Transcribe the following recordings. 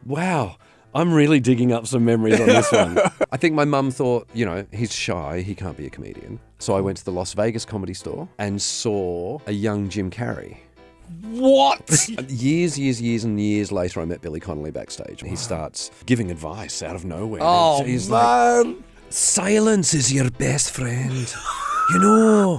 Wow. I'm really digging up some memories on this one. I think my mum thought, he's shy, he can't be a comedian. So I went to the Las Vegas Comedy Store and saw a young Jim Carrey. What? Years and years later, I met Billy Connolly backstage. He starts giving advice out of nowhere. Oh, He's man. like, silence is your best friend.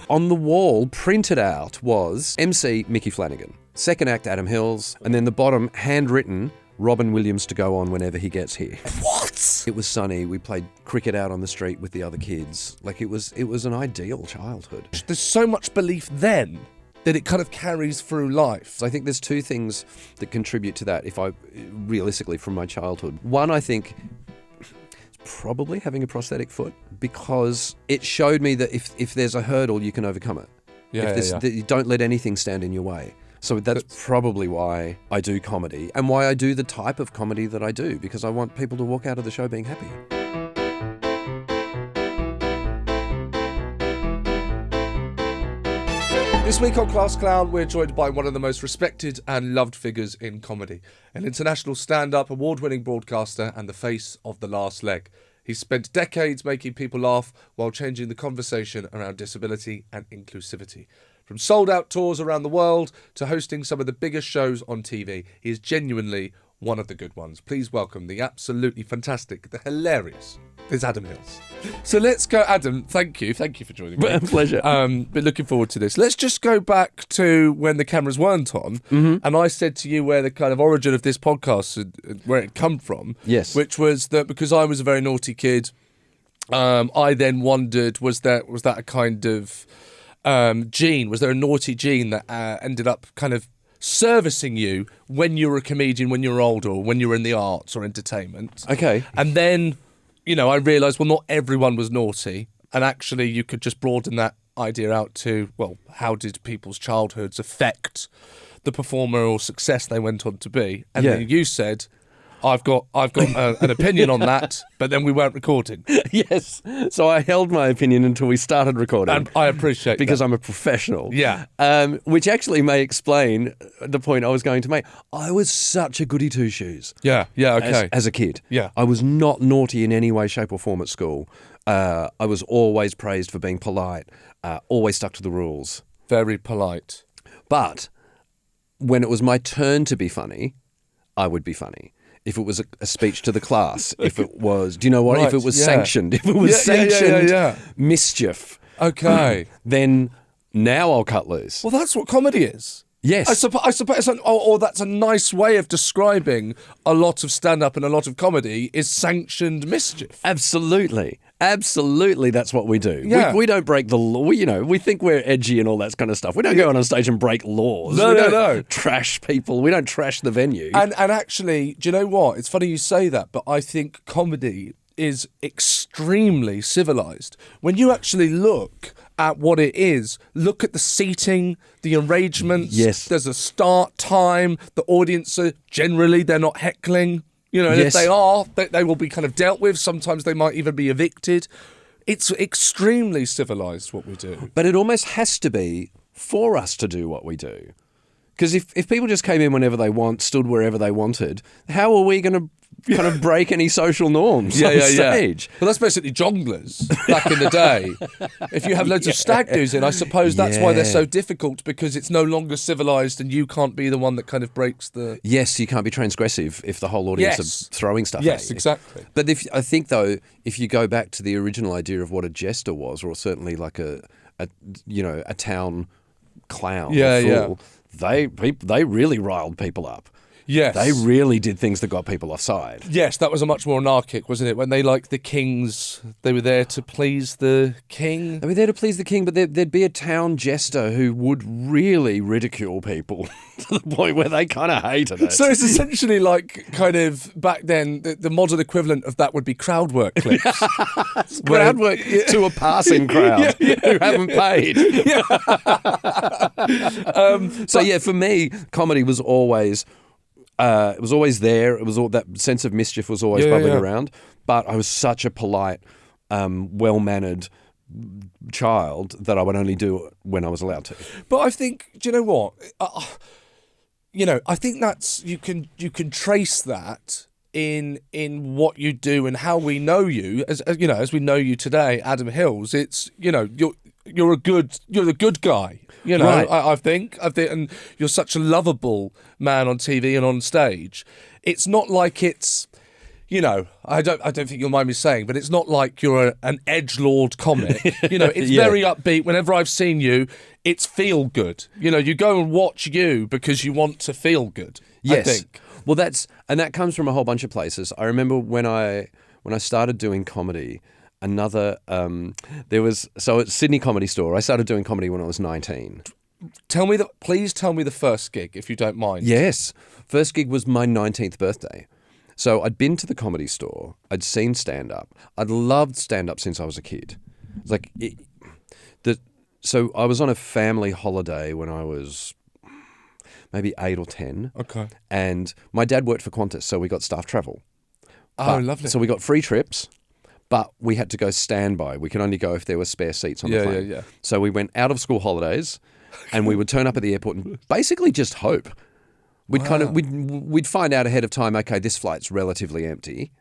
On the wall, printed out, was MC Mickey Flanagan, second act Adam Hills, and then the bottom, handwritten, Robin Williams to go on whenever he gets here. What? It was sunny. We played cricket out on the street with the other kids. Like, it was an ideal childhood. There's so much belief then that it kind of carries through life. So I think there's two things that contribute to that, realistically, from my childhood. One, I think, probably having a prosthetic foot, because it showed me that if there's a hurdle, you can overcome it. You don't let anything stand in your way. So that's probably why I do comedy and why I do the type of comedy that I do, because I want people to walk out of the show being happy. This week on Class Clown, we're joined by one of the most respected and loved figures in comedy, an international stand-up, award-winning broadcaster and the face of The Last Leg. He's spent decades making people laugh while changing the conversation around disability and inclusivity. From sold-out tours around the world to hosting some of the biggest shows on TV, he is genuinely one of the good ones. Please welcome the absolutely fantastic, the hilarious, is Adam Hills. So let's go, Adam, thank you for joining me. Pleasure. But looking forward to this. Let's just go back to when the cameras weren't on, and I said to you where the kind of origin of this podcast, where it come from. Yes. Which was that because I was a very naughty kid, I then wondered, was that a kind of gene? Was there a naughty gene that ended up kind of servicing you when you were a comedian, when you were older, or when you were in the arts or entertainment? Okay. And then, I realised, well, not everyone was naughty, and actually you could just broaden that idea out to, well, how did people's childhoods affect the performer or success they went on to be? And then you said, I've got an opinion on that, but then we weren't recording. Yes. So I held my opinion until we started recording. And I appreciate because that. I'm a professional. Yeah. Which actually may explain the point I was going to make. I was such a goody two-shoes. Yeah, okay. As a kid. Yeah. I was not naughty in any way, shape or form at school. I was always praised for being polite, always stuck to the rules. Very polite. But when it was my turn to be funny, I would be funny. If it was a speech to the class, if it was, do you know what? Right, if it was yeah. sanctioned, if it was sanctioned mischief, okay, then now I'll cut loose. Well, that's what comedy is. Yes. I suppose, or that's a nice way of describing a lot of stand-up and a lot of comedy is sanctioned mischief. Absolutely. Absolutely, that's what we do. Yeah. We don't break the law. We think we're edgy and all that kind of stuff. We don't go on stage and break laws. We don't trash people. We don't trash the venue. And actually, do you know what? It's funny you say that, but I think comedy is extremely civilised. When you actually look at what it is, look at the seating, the arrangements. Yes. There's a start time. The audience are generally, they're not heckling. And if they are, they will be kind of dealt with. Sometimes they might even be evicted. It's extremely civilised what we do. But it almost has to be for us to do what we do. Because if people just came in whenever they want, stood wherever they wanted, how are we going to kind of break any social norms on stage? Well, that's basically jonglers back in the day. If you have loads of stag do's in, I suppose that's why they're so difficult, because it's no longer civilised and you can't be the one that kind of breaks the... Yes, you can't be transgressive if the whole audience are throwing stuff at you. Yes, exactly. But I think, though, if you go back to the original idea of what a jester was, or certainly like a town clown or fool, they really riled people up. Yes. They really did things that got people offside. Yes, that was a much more anarchic, wasn't it? When they, like the kings, they were there to please the king. They were there to please the king, but there'd be a town jester who would really ridicule people to the point where they kind of hated it. So it's essentially like kind of back then, the modern equivalent of that would be crowd work clips. Crowd work to a passing crowd who haven't paid. For me, comedy was always... it was always there. It was all that sense of mischief was always bubbling around. But I was such a polite, well-mannered child that I would only do it when I was allowed to. But I think, do you know what? I think that's you can trace that in what you do and how we know you, as you know, as we know you today, Adam Hills. It's, you know, you're a good guy. You know, Right. I think, and you're such a lovable man on TV and on stage. It's not like it's, you know, I don't think you'll mind me saying, but it's not like you're an edgelord comic. You know, it's Yeah. very upbeat. Whenever I've seen you, it's feel good. You know, you go and watch you because you want to feel good. Yes. I think. Well, that comes from a whole bunch of places. I remember when I started doing comedy, so at Sydney Comedy Store, I started doing comedy when I was 19. Please tell me the first gig, if you don't mind. Yes. First gig was my 19th birthday. So I'd been to the Comedy Store. I'd seen stand-up. I'd loved stand-up since I was a kid. It's like, so I was on a family holiday when I was maybe 8 or 10. Okay. And my dad worked for Qantas, so we got staff travel. Oh, lovely. So we got free trips, but we had to go standby. We could only go if there were spare seats on the plane. Yeah. So we went out of school holidays, and we would turn up at the airport and basically just hope. We'd find out ahead of time, okay, this flight's relatively empty,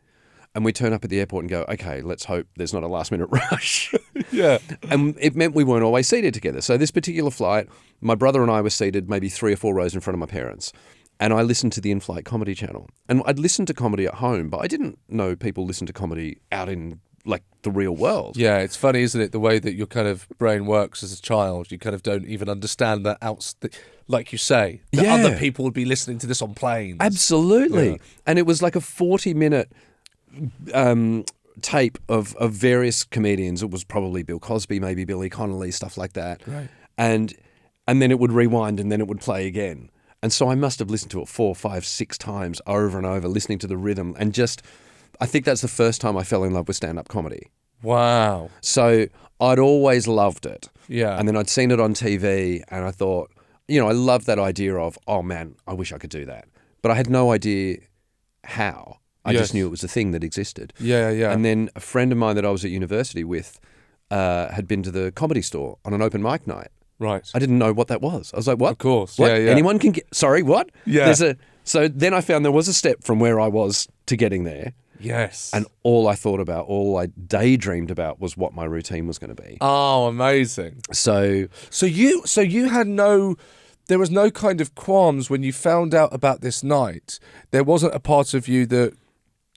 and we'd turn up at the airport and go, okay, let's hope there's not a last minute rush. Yeah. And it meant we weren't always seated together. So this particular flight, my brother and I were seated maybe 3 or 4 rows in front of my parents. And I listened to the in-flight comedy channel. And I'd listened to comedy at home, but I didn't know people listened to comedy out in like the real world. Yeah, it's funny, isn't it? The way that your kind of brain works as a child, you kind of don't even understand that like you say, that Yeah. other people would be listening to this on planes. Absolutely. Yeah. And it was like a 40-minute tape of various comedians. It was probably Bill Cosby, maybe Billy Connolly, stuff like that. Right. And then it would rewind and then it would play again. And so I must have listened to it 4, 5, 6 times over and over, listening to the rhythm. And I think that's the first time I fell in love with stand-up comedy. Wow. So I'd always loved it. Yeah. And then I'd seen it on TV and I thought, you know, I loved that idea of, oh man, I wish I could do that. But I had no idea how. I just knew it was a thing that existed. Yeah. And then a friend of mine that I was at university with had been to the Comedy Store on an open mic night. Right. I didn't know what that was. I was like, what? Of course. What? Yeah. Anyone can get... Sorry, what? Yeah. So then I found there was a step from where I was to getting there. Yes. And all I thought about, all I daydreamed about was what my routine was going to be. Oh, amazing. So you had there was no kind of qualms when you found out about this night. There wasn't a part of you that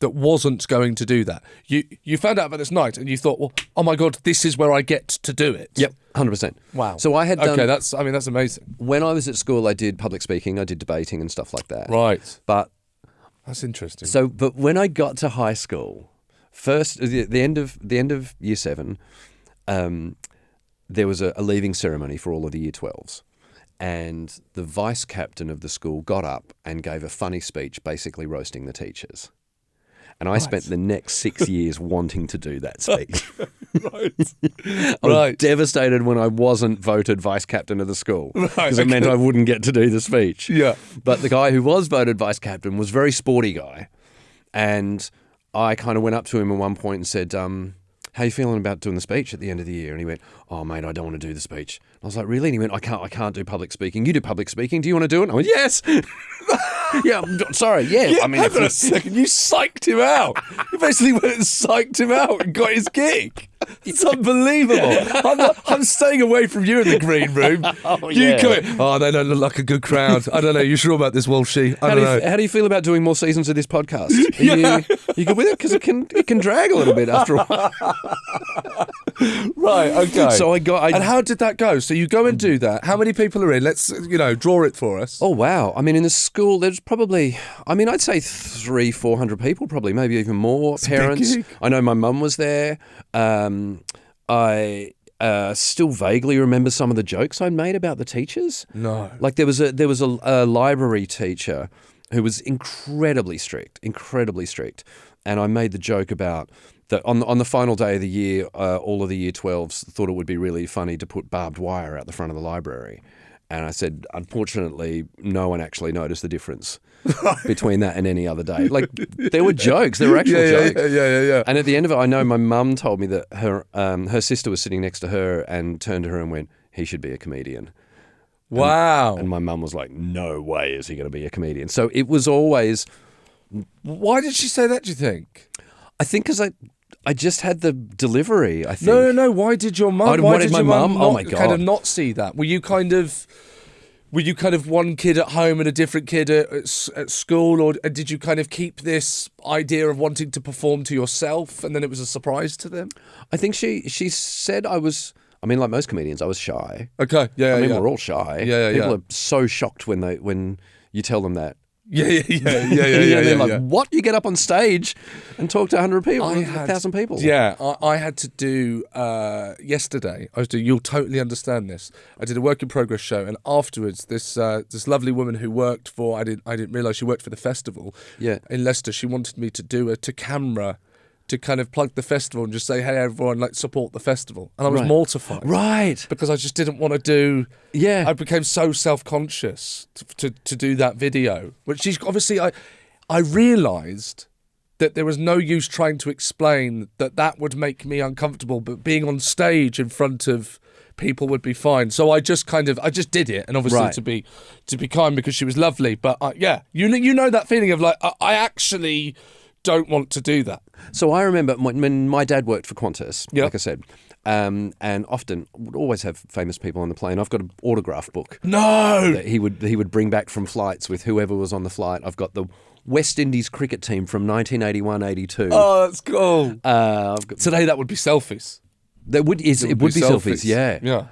wasn't going to do that. You found out about this night and you thought, well, oh my God, this is where I get to do it. Yep, 100%. Wow. So I had done... Okay, that's amazing. When I was at school, I did public speaking, I did debating and stuff like that. Right. But That's interesting. but when I got to high school, first the end of year 7, there was a leaving ceremony for all of the year 12s. And the vice captain of the school got up and gave a funny speech basically roasting the teachers. And I spent the next 6 years wanting to do that speech. Right. I was devastated when I wasn't voted vice captain of the school because it meant I wouldn't get to do the speech. Yeah. But the guy who was voted vice captain was a very sporty guy. And I kind of went up to him at one point and said, how you feeling about doing the speech at the end of the year? And he went, oh, mate, I don't want to do the speech. I was like, really? And he went, I can't do public speaking. You do public speaking. Do you want to do it? And I went, yes. Yeah, sorry. Yeah. I mean, hang on a second. You psyched him out. You basically went and psyched him out and got his gig. It's unbelievable. I'm staying away from you in the green room. You go, they don't look like a good crowd. I don't know. You sure about this, Walshy? I don't know. How do you feel about doing more seasons of this podcast? You good with it? Because it can drag a little bit after a while. Right, okay. So and how did that go? So you go and do that. How many people are in? Let's, draw it for us. Oh, wow. I mean, in the school, there's probably, I'd say 300-400 people, probably, maybe even more. It's parents. a big gig. I know my mum was there. I still vaguely remember some of the jokes I made about the teachers. No. Like there was a library teacher who was incredibly strict. And I made the joke about that on the final day of the year, all of the year 12s thought it would be really funny to put barbed wire out the front of the library. And I said, unfortunately, no one actually noticed the difference between that and any other day. Like, there were jokes. There were actual jokes. Yeah. And at the end of it, I know my mum told me that her sister was sitting next to her and turned to her and went, he should be a comedian. Wow. And my mum was like, no way is he going to be a comedian. So it was always Why did she say that, do you think? I think because I just had the delivery, I think. No. Why did your mum? Why did my mum? Not Oh my God. kind of not see that? Were you kind of one kid at home and a different kid at school, or did you kind of keep this idea of wanting to perform to yourself, and then it was a surprise to them? I think she said I was. I mean, like most comedians, I was shy. Okay, yeah. I mean, we're all shy. Yeah. People are so shocked when you tell them that. Yeah. They're like, what? You get up on stage and talk to 100 people, 1,000 people? Yeah, I had to do yesterday. You'll totally understand this. I did a work in progress show, and afterwards, this lovely woman who worked for I didn't realise she worked for the festival. Yeah. In Leicester, she wanted me to do a to camera. To kind of plug the festival and just say, hey, everyone, like, support the festival. And I was mortified. Right. Because I just didn't want to do... Yeah. I became so self-conscious to do that video. Which she's obviously... I realised that there was no use trying to explain that would make me uncomfortable, but being on stage in front of people would be fine. So I just did it. And obviously to be kind, because she was lovely. But you know that feeling of like, I actually... don't want to do that. So I remember when my dad worked for Qantas, Yep. like I said, and often would always have famous people on the plane. I've got an autograph book No! that he would bring back from flights with whoever was on the flight. I've got the West Indies cricket team from 1981-82. Oh, that's cool. Today that would be selfies. it would be selfies, yeah. Yeah.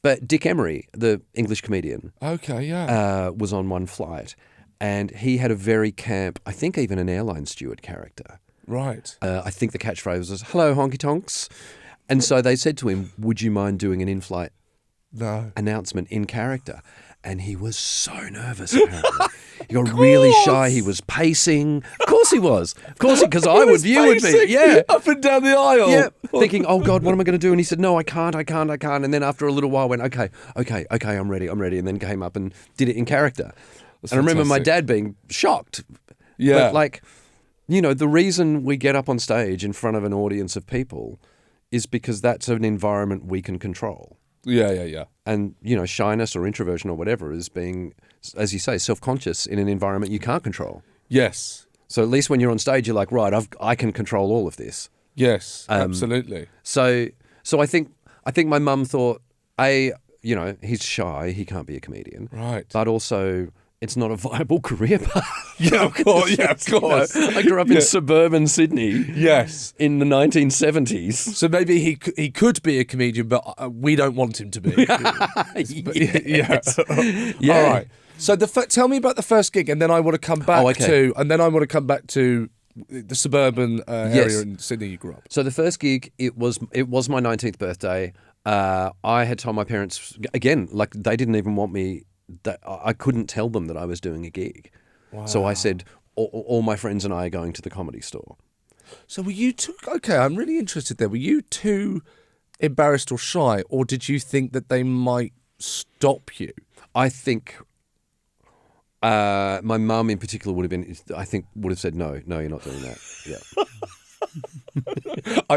But Dick Emery, the English comedian, Okay, yeah. was on one flight, and he had a very camp, I think even an airline steward character. Right. I think the catchphrase was, hello, honky tonks. And so they said to him, would you mind doing an in-flight announcement in character? And he was so nervous, apparently. He got really shy. He was pacing. Of course he was. Of course, because I would, you would be. Yeah. Up and down the aisle. Yeah. Thinking, oh God, what am I going to do? And he said, no, I can't. And then after a little while went, okay, I'm ready. And then came up and did it in character. That's and I remember my fantastic. dad being shocked. Yeah. But like, you know, the reason we get up on stage in front of an audience of people is because that's an environment we can control. Yeah. And, you know, shyness or introversion or whatever is being, as you say, self-conscious in an environment you can't control. Yes. So at least when you're on stage, you're like, right, I can control all of this. Yes, absolutely. So I think my mum thought, you know, he's shy, he can't be a comedian. Right. But also, it's not a viable career path. Yeah, of course. Yeah, of course. You know, I grew up in suburban Sydney. Yes. In the 1970s. So maybe he could be a comedian, but we don't want him to be. Yes. Yeah. All right. So tell me about the first gig, and then I want to come back to the suburban area in Sydney you grew up. So the first gig, it was my 19th birthday. I had told my parents, again, like they didn't even want me, that I couldn't tell them that I was doing a gig. Wow. So I said, all my friends and I are going to the Comedy Store. So were you too, okay, I'm really interested there. Were you too embarrassed or shy, or did you think that they might stop you? I think my mum in particular would have said, no, you're not doing that. Yeah.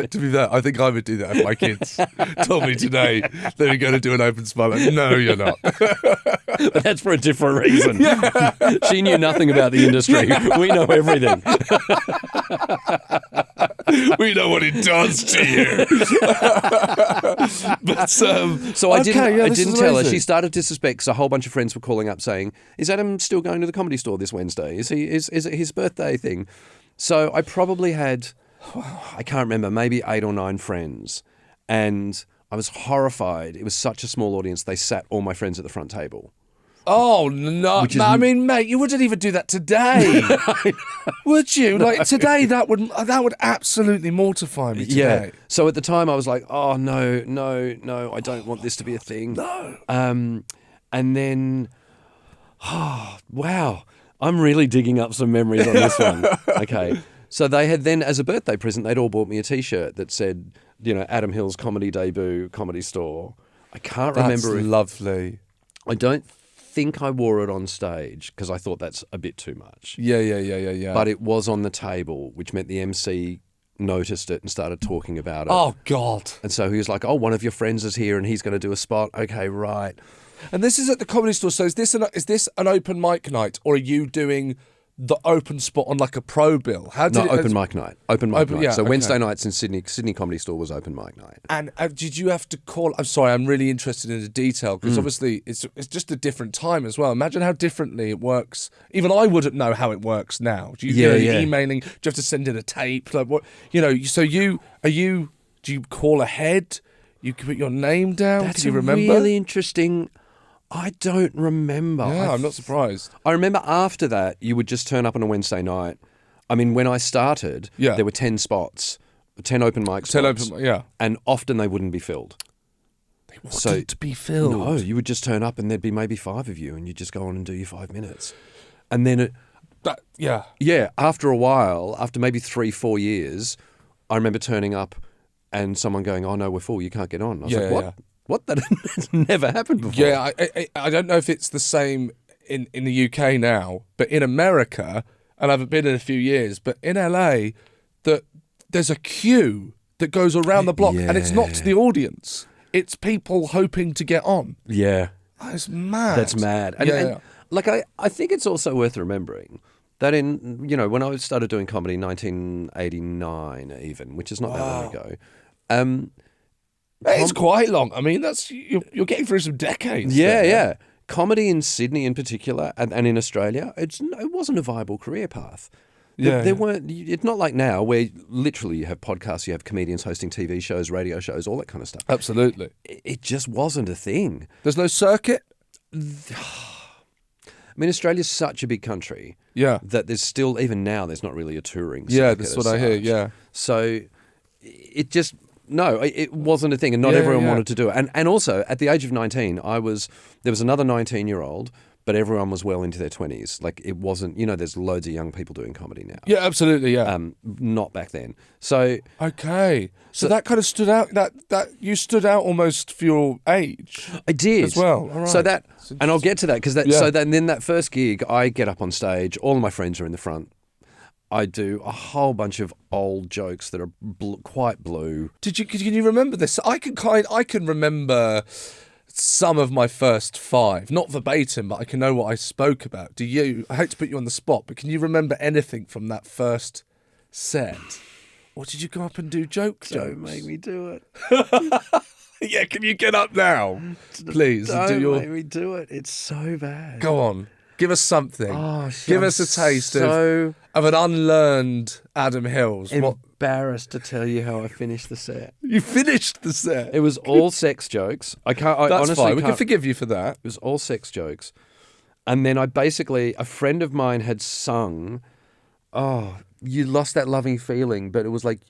To be fair, I think I would do that if my kids told me today they were going to do an open spot. Like, no, you're not. But that's for a different reason. Yeah. She knew nothing about the industry. Yeah. We know everything. We know what it does to you. But so I didn't tell her. She started to suspect. 'Cause a whole bunch of friends were calling up saying, "Is Adam still going to the Comedy Store this Wednesday? Is it his birthday thing?" So I probably had, I can't remember, maybe 8 or 9 friends, and I was horrified. It was such a small audience. They sat all my friends at the front table. Oh, no. I mean, mate, you wouldn't even do that today. Would you? Like, today, that would absolutely mortify me today. Yeah. So at the time, I was like, oh, no, I don't want this to be a thing. No. And then, wow, I'm really digging up some memories on this one. Okay. So they had then, as a birthday present, they'd all bought me a T-shirt that said, you know, Adam Hill's comedy debut, Comedy Store. I can't remember. That's lovely. I don't think I wore it on stage because I thought that's a bit too much. Yeah. But it was on the table, which meant the MC noticed it and started talking about it. Oh, God. And so he was like, oh, one of your friends is here and he's going to do a spot. Okay, right. And this is at the Comedy Store. So is this an open mic night, or are you doing the open spot on like a pro bill? How did No, open mic night. Open mic night. yeah, So okay. Wednesday nights in Sydney Comedy Store was open mic night. And did you have to call? I'm sorry, I'm really interested in the detail because obviously it's just a different time as well. Imagine how differently it works. Even I wouldn't know how it works now. Do you, Yeah, you're yeah. emailing? Do you have to send in a tape? Like what? So do you call ahead? You can put your name down. That's Can you remember? really interesting. I don't remember. Yeah, I'm not surprised. I remember after that, you would just turn up on a Wednesday night. I mean, when I started, Yeah. there were 10 spots, 10 open mic spots. 10 open, yeah. And often they wouldn't be filled. They wouldn't be filled. No, you would just turn up and there'd be maybe 5 of you and you'd just go on and do your 5 minutes. And then, after a while, after maybe 3-4 years, I remember turning up and someone going, "Oh no, we're full, you can't get on." I was like, "What? Yeah. What? That's never happened before." Yeah, I don't know if it's the same in the UK now, but in America, and I haven't been in a few years, but in LA, there's a queue that goes around the block, and it's not the audience; it's people hoping to get on. Yeah. That's mad. That's mad. And like, I think it's also worth remembering that when I started doing comedy in 1989 even, which is not that long ago, it's quite long. I mean, you're getting through some decades. Yeah, there. yeah. Comedy in Sydney in particular and in Australia, it wasn't a viable career path. There weren't. It's not like now where literally you have podcasts, you have comedians hosting TV shows, radio shows, all that kind of stuff. Absolutely. It just wasn't a thing. There's no circuit. I mean, Australia's such a big country. Yeah. That there's still, even now, there's not really a touring circuit. Yeah, that's what I hear. such. Yeah. So it just. No, it wasn't a thing, and not everyone wanted to do it. And also, at the age of 19, there was another 19-year-old, but everyone was well into their 20s. Like, it wasn't, there's loads of young people doing comedy now. Yeah, absolutely. Yeah. Not back then. So Okay. So that kind of stood out. That you stood out almost for your age. I did as well. All right. So that, and I'll get to that because Yeah. So then that first gig, I get up on stage. All of my friends are in the front. I do a whole bunch of old jokes that are quite blue. Can you remember this? I can remember some of my first 5, not verbatim, but I can know what I spoke about. Do you? I hate to put you on the spot, but can you remember anything from that first set? Or did you go up and do jokes? Don't make me do it. Yeah, can you get up now, please? Don't make me do it. It's so bad. Go on. Give us something. Oh, Give us a taste of an unlearned Adam Hills. Embarrassed to tell you how I finished the set. You finished the set. It was all sex jokes. That's honestly fine. We can can't- forgive you for that. It was all sex jokes. And then a friend of mine had sung, "Oh, you lost that loving feeling," but it was like,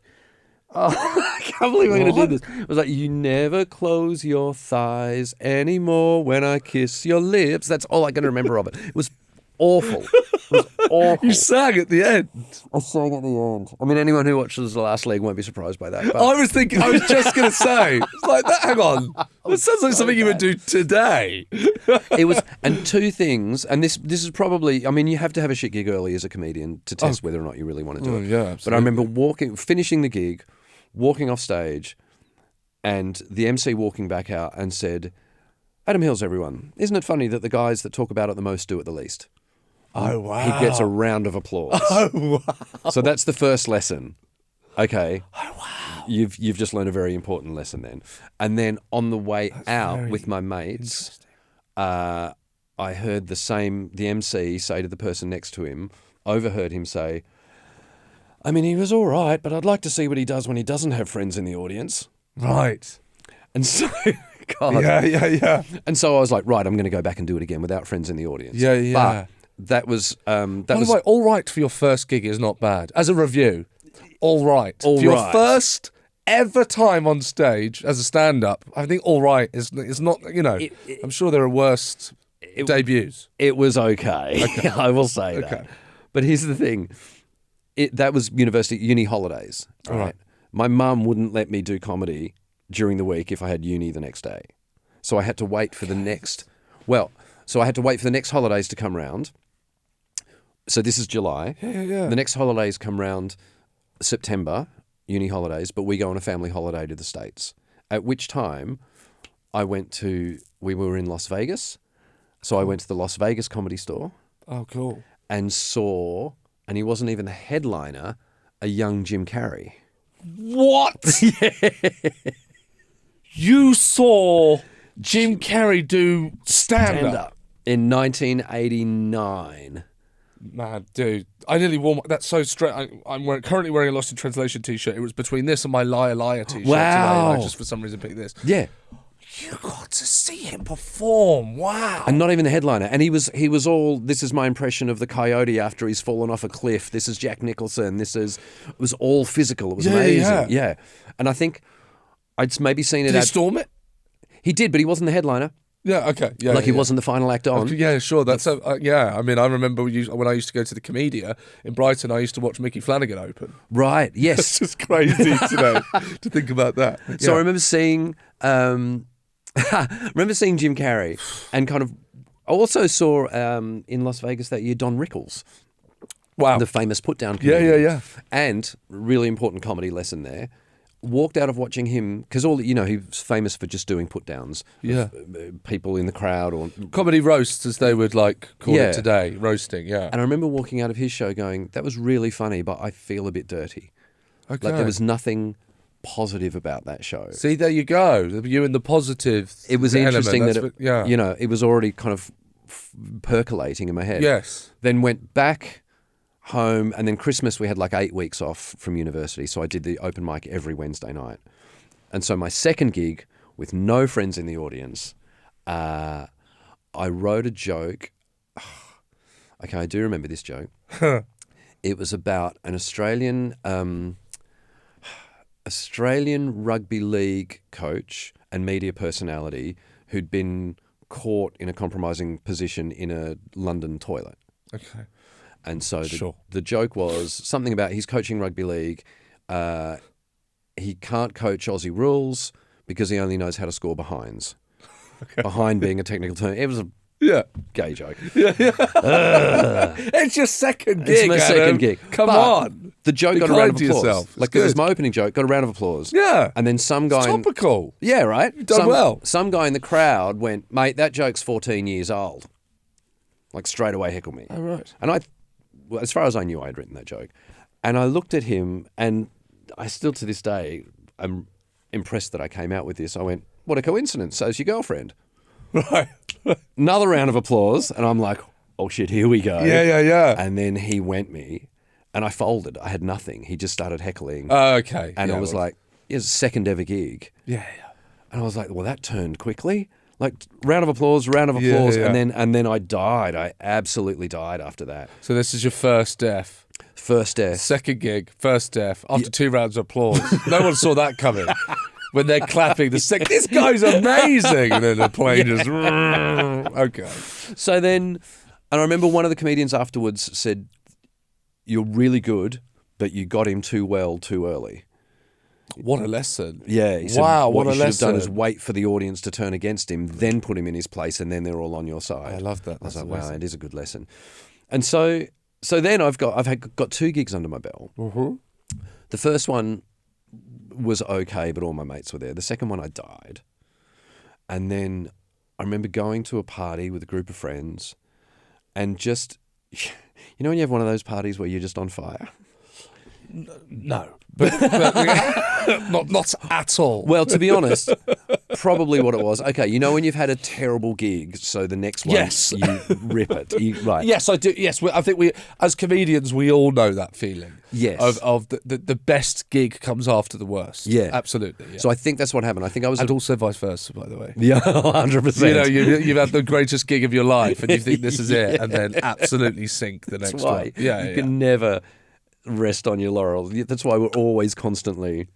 oh, I can't believe I'm going to do this. It was like, "You never close your thighs anymore when I kiss your lips." That's all I can remember of it. It was awful. It was awful. You sang at the end. I sang at the end. I mean, anyone who watches The Last Leg won't be surprised by that. But I was just going to say, it's like that. Hang on. That sounds like something you would do today. it was, and 2 things, and this is probably, I mean, you have to have a shit gig early as a comedian to test whether or not you really want to do it. Yeah, absolutely. But I remember finishing the gig, walking off stage, and the MC walking back out and said, "Adam Hills, everyone. Isn't it funny that the guys that talk about it the most do it the least?" Oh, wow. He gets a round of applause. Oh, wow. So that's the first lesson. Okay. Oh, wow. You've just learned a very important lesson then. And then on the way out with my mates, I heard the MC say to the person next to him, overheard him say, "I mean, he was all right, but I'd like to see what he does when he doesn't have friends in the audience." Right. And so, God. Yeah. And so I was like, right, I'm going to go back and do it again without friends in the audience. Yeah. But that was... By the way, all right for your first gig is not bad. As a review, all right. All for your right. first ever time on stage as a stand-up, I think all right is not, I'm sure there are worse debuts. It was okay. I will say that. But here's the thing. That was uni holidays. All right. My mum wouldn't let me do comedy during the week if I had uni the next day. So I had to wait for the next holidays to come round. So this is July. Yeah. The next holidays come round September, uni holidays, but we go on a family holiday to the States. At which time we were in Las Vegas. So I went to the Las Vegas Comedy Store. Oh, cool. and saw, and he wasn't even the headliner, a young Jim Carrey. What? You saw Jim Carrey do stand-up in 1989. Man, dude, I nearly wore that's so straight. I'm currently wearing a Lost in Translation t-shirt. It was between this and my Liar Liar t-shirt today. Wow. And I just for some reason picked this. Yeah. You got to see him perform. Wow. And not even the headliner. And he was all, this is my impression of the coyote after he's fallen off a cliff. This is Jack Nicholson. It was all physical. It was amazing. Yeah. And I think I'd maybe seen it. Did he storm it? He did, but he wasn't the headliner. Yeah, okay. Yeah, he wasn't the final act on. Yeah, sure. That's yeah. I mean, I remember when I used to go to the Comedia in Brighton, I used to watch Mickey Flanagan open. Right, yes. It's just crazy today to think about that. Yeah. So I remember seeing Jim Carrey and kind of, I also saw in Las Vegas that year Don Rickles. Wow. The famous put-down comedian. Yeah. And really important comedy lesson there. Walked out of watching him because he was famous for just doing put downs. Yeah, people in the crowd or comedy roasts, as they would like call it today, roasting. Yeah, and I remember walking out of his show going, "That was really funny, but I feel a bit dirty." Okay, like there was nothing positive about that show. See, there you go. You and the positive. It was interesting that it was already kind of percolating in my head. Yes. Then went back home, and then Christmas we had like 8 weeks off from university, so I did the open mic every Wednesday night. And so my second gig, with no friends in the audience, I wrote a joke. Okay, I do remember this joke. It was about an Australian rugby league coach and media personality who'd been caught in a compromising position in a London toilet. Okay. And so the joke was something about he's coaching rugby league. He can't coach Aussie rules because he only knows how to score behinds. Okay. Behind being a technical term. It was a gay joke. Yeah. It's your second gig, It's my second gig. Come on. The joke got a round of applause. Like it was my opening joke, got a round of applause. Yeah. And then some guy... Topical. Yeah, right? You've done well. Some guy in the crowd went, "Mate, that joke's 14 years old." Like straight away heckled me. Oh, right. And well, as far as I knew, I had written that joke. And I looked at him, and I still to this day am impressed that I came out with this. I went, "What a coincidence, so's your girlfriend." Right. Another round of applause, and I'm like, "Oh shit, here we go." Yeah. And then he went me, and I folded. I had nothing. He just started heckling. Okay. And I was like, it was a second ever gig. Yeah. And I was like, well, that turned quickly. Like round of applause, Yeah. and then I died. I absolutely died after that. So this is your first death. First death. Second gig, first death. After 2 rounds of applause, no one saw that coming. When they're clapping, this guy's amazing, and then the plane just okay. So then, and I remember one of the comedians afterwards said, "You're really good, but you got him too well too early." What a lesson. Yeah. He said, wow, what a you should lesson. have done is wait for the audience to turn against him, then put him in his place, and then they're all on your side. I love that. I was like, wow, it is a good lesson. And so then I've got 2 gigs under my belt. Mm-hmm. The first one was okay, but all my mates were there. The second one, I died. And then I remember going to a party with a group of friends and just, when you have one of those parties where you're just on fire? No. But not at all. Well, to be honest, probably what it was. Okay, when you've had a terrible gig, so the next one, yes. you rip it. Right. Yes, I do. Yes, I think we, as comedians, we all know that feeling. Yes. Of the best gig comes after the worst. Yeah. Absolutely. Yeah. So I think that's what happened. I think I was... And also vice versa, by the way. Yeah, 100%. You've had the greatest gig of your life and you think this is it, and then absolutely sink the next one. Yeah, you can never rest on your laurels. That's why we're always constantly...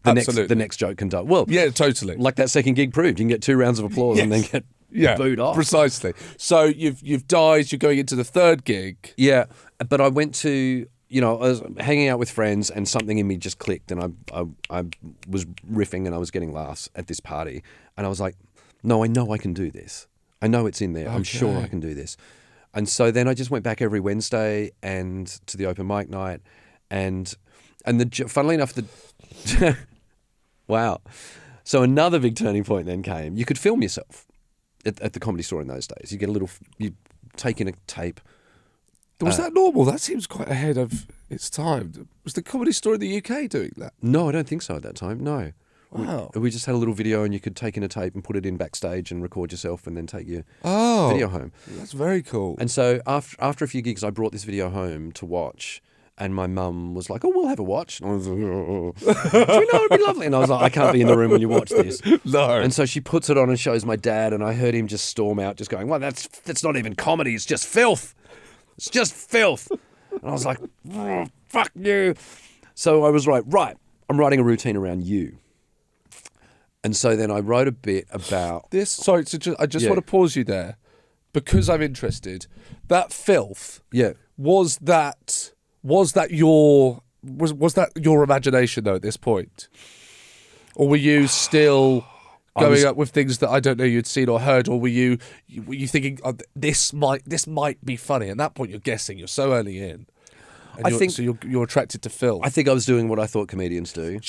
The next joke can die. Well, yeah, totally. Like that second gig proved. You can get 2 rounds of applause and then get booed off. Precisely. So you've died, you're going into the third gig. Yeah, but I went to... I was hanging out with friends and something in me just clicked, and I was riffing and I was getting laughs at this party, and I was like, no, I know I can do this. I know it's in there. Okay. I'm sure I can do this. And so then I just went back every Wednesday and to the open mic night, and funnily enough, wow. So another big turning point then came. You could film yourself at the Comedy Store in those days. You take in a tape, Was that normal? That seems quite ahead of its time. Was the Comedy Store in the UK doing that? No, I don't think so at that time. No. Wow. We just had a little video, and you could take in a tape and put it in backstage and record yourself, and then take your video home. That's very cool. And so after a few gigs, I brought this video home to watch. And my mum was like, "Oh, we'll have a watch." And I was like, "Oh, do you know, it'd be lovely." And I was like, "I can't be in the room when you watch this." No. And so she puts it on and shows my dad, and I heard him just storm out, just going, "Well, that's not even comedy. It's just filth. It's just filth." And I was like, "Oh, fuck you." So I was right, I'm writing a routine around you. And so then I wrote a bit about this. Sorry, I just want to pause you there, because I'm interested. That filth. Yeah. Was that your imagination though at this point, or were you still going up with things that I don't know you'd seen or heard, or were you thinking, oh, this might be funny? At that point, you're guessing. You're so early in. And you're attracted to filth. I think I was doing what I thought comedians do.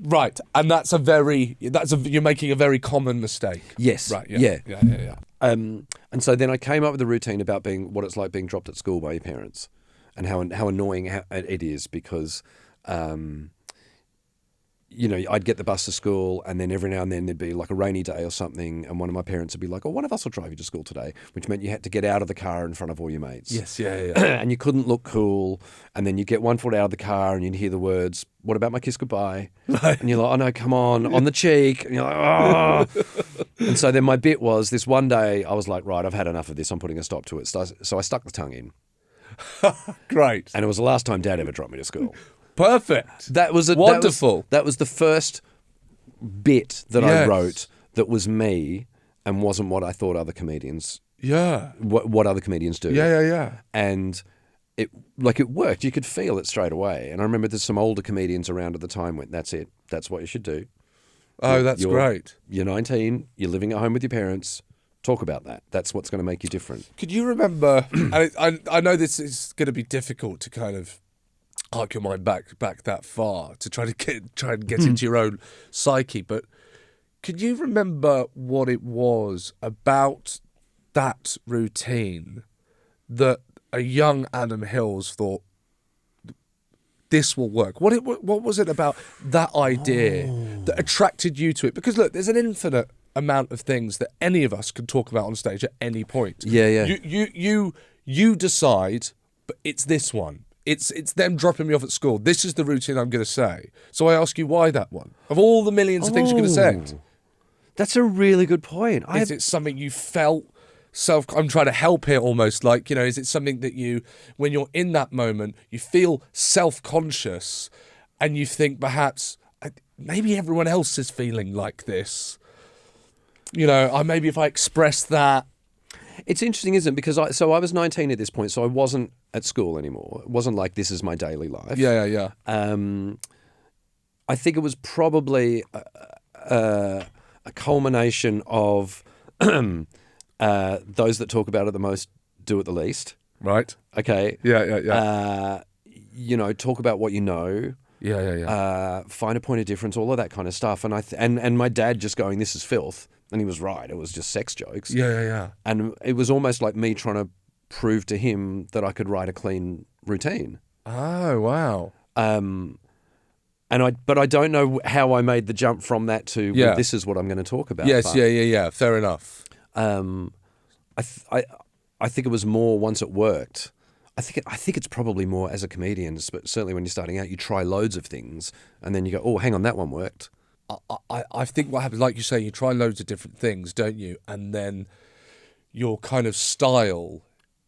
Right, and you're making a very common mistake. Yes. Right. Yeah. And so then I came up with a routine about what it's like being dropped at school by your parents, and how annoying it is, because, I'd get the bus to school, and then every now and then there'd be like a rainy day or something, and one of my parents would be like, "Oh, one of us will drive you to school today," which meant you had to get out of the car in front of all your mates. Yes, yeah. And you couldn't look cool, and then you get 1 foot out of the car, and you'd hear the words, "What about my kiss goodbye?" And you're like, "Oh no, come on the cheek." And you're like, "Oh." And so then my bit was, this one day I was like, right, I've had enough of this. I'm putting a stop to it. So I stuck the tongue in. Great. And it was the last time Dad ever dropped me to school. Perfect. That was wonderful. That was the first bit that I wrote that was me, and wasn't what I thought other comedians. Yeah. What other comedians do. Yeah. And it worked. You could feel it straight away. And I remember there's some older comedians around at the time went, "That's it. That's what you should do." Oh, that's great. You're 19. You're living at home with your parents. Talk about that. That's what's going to make you different. Could you remember? I know this is going to be difficult to kind of arc your mind back that far to try and get into your own psyche, but could you remember what it was about that routine that a young Adam Hills thought, this will work? What was it about that idea that attracted you to it? Because look, there's an infinite amount of things that any of us can talk about on stage at any point. Yeah. You decide, but it's this one. It's them dropping me off at school. This is the routine I'm going to say. So I ask you, why that one? Of all the millions of things you could have said. That's a really good point. Is it something you felt I'm trying to help here almost, like, is it something that you, when you're in that moment, you feel self-conscious and you think perhaps maybe everyone else is feeling like this? Maybe if I express that. It's interesting, isn't it? Because I was 19 at this point, so I wasn't at school anymore. It wasn't like this is my daily life. Yeah. I think it was probably a culmination of those that talk about it the most do it the least. Right. Okay. Yeah. Talk about what you know. Yeah. Find a point of difference, all of that kind of stuff. And and my dad just going, "This is filth." And he was right. It was just sex jokes. Yeah. And it was almost like me trying to prove to him that I could write a clean routine. Oh, wow. But I don't know how I made the jump from that to, well, this is what I'm going to talk about. Yes, yeah. Fair enough. I think it was more once it worked. I think it's probably more as a comedian, but certainly when you're starting out, you try loads of things and then you go, "Oh, hang on, that one worked." I think what happens, like you say, you try loads of different things, don't you? And then your kind of style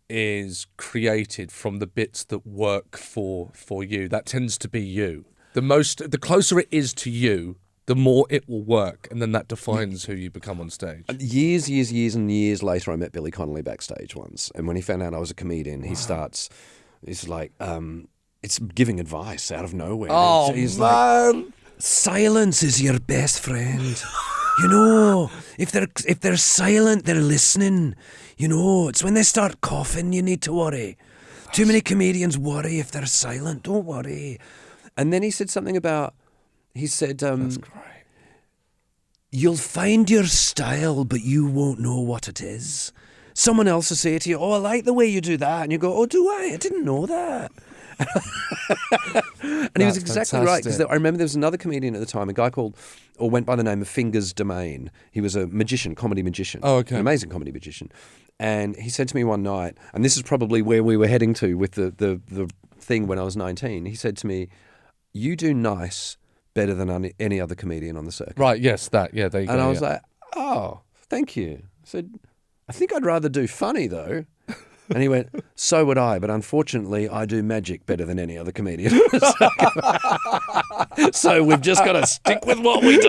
is created from the bits that work for you. That tends to be you. The closer it is to you, the more it will work, and then that defines who you become on stage. Years and years later, I met Billy Connolly backstage once, and when he found out I was a comedian, he's like, it's giving advice out of nowhere. Oh, he's man! Like, silence is your best friend. If they're silent, they're listening. It's when they start coughing you need to worry. Too many comedians worry if they're silent. Don't worry. And then he said something about, that's great. You'll find your style, but you won't know what it is. someone else will say to you, "Oh, I like the way you do that," and you go, "Oh, do I? I didn't know that." And he was exactly right, because I remember there was another comedian at the time, a guy went by the name of Fingers Domain. He was a magician, comedy magician. Oh, okay. An amazing comedy magician. And he said to me one night, and this is probably where we were heading to with the thing when I was 19. He said to me, "You do nice better than any other comedian on the circuit." Right, yes, that. Yeah, there you go. And I was like, "Oh, thank you." I said, "I think I'd rather do funny, though." And he went, "So would I, but unfortunately I do magic better than any other comedian." So we've just got to stick with what we do.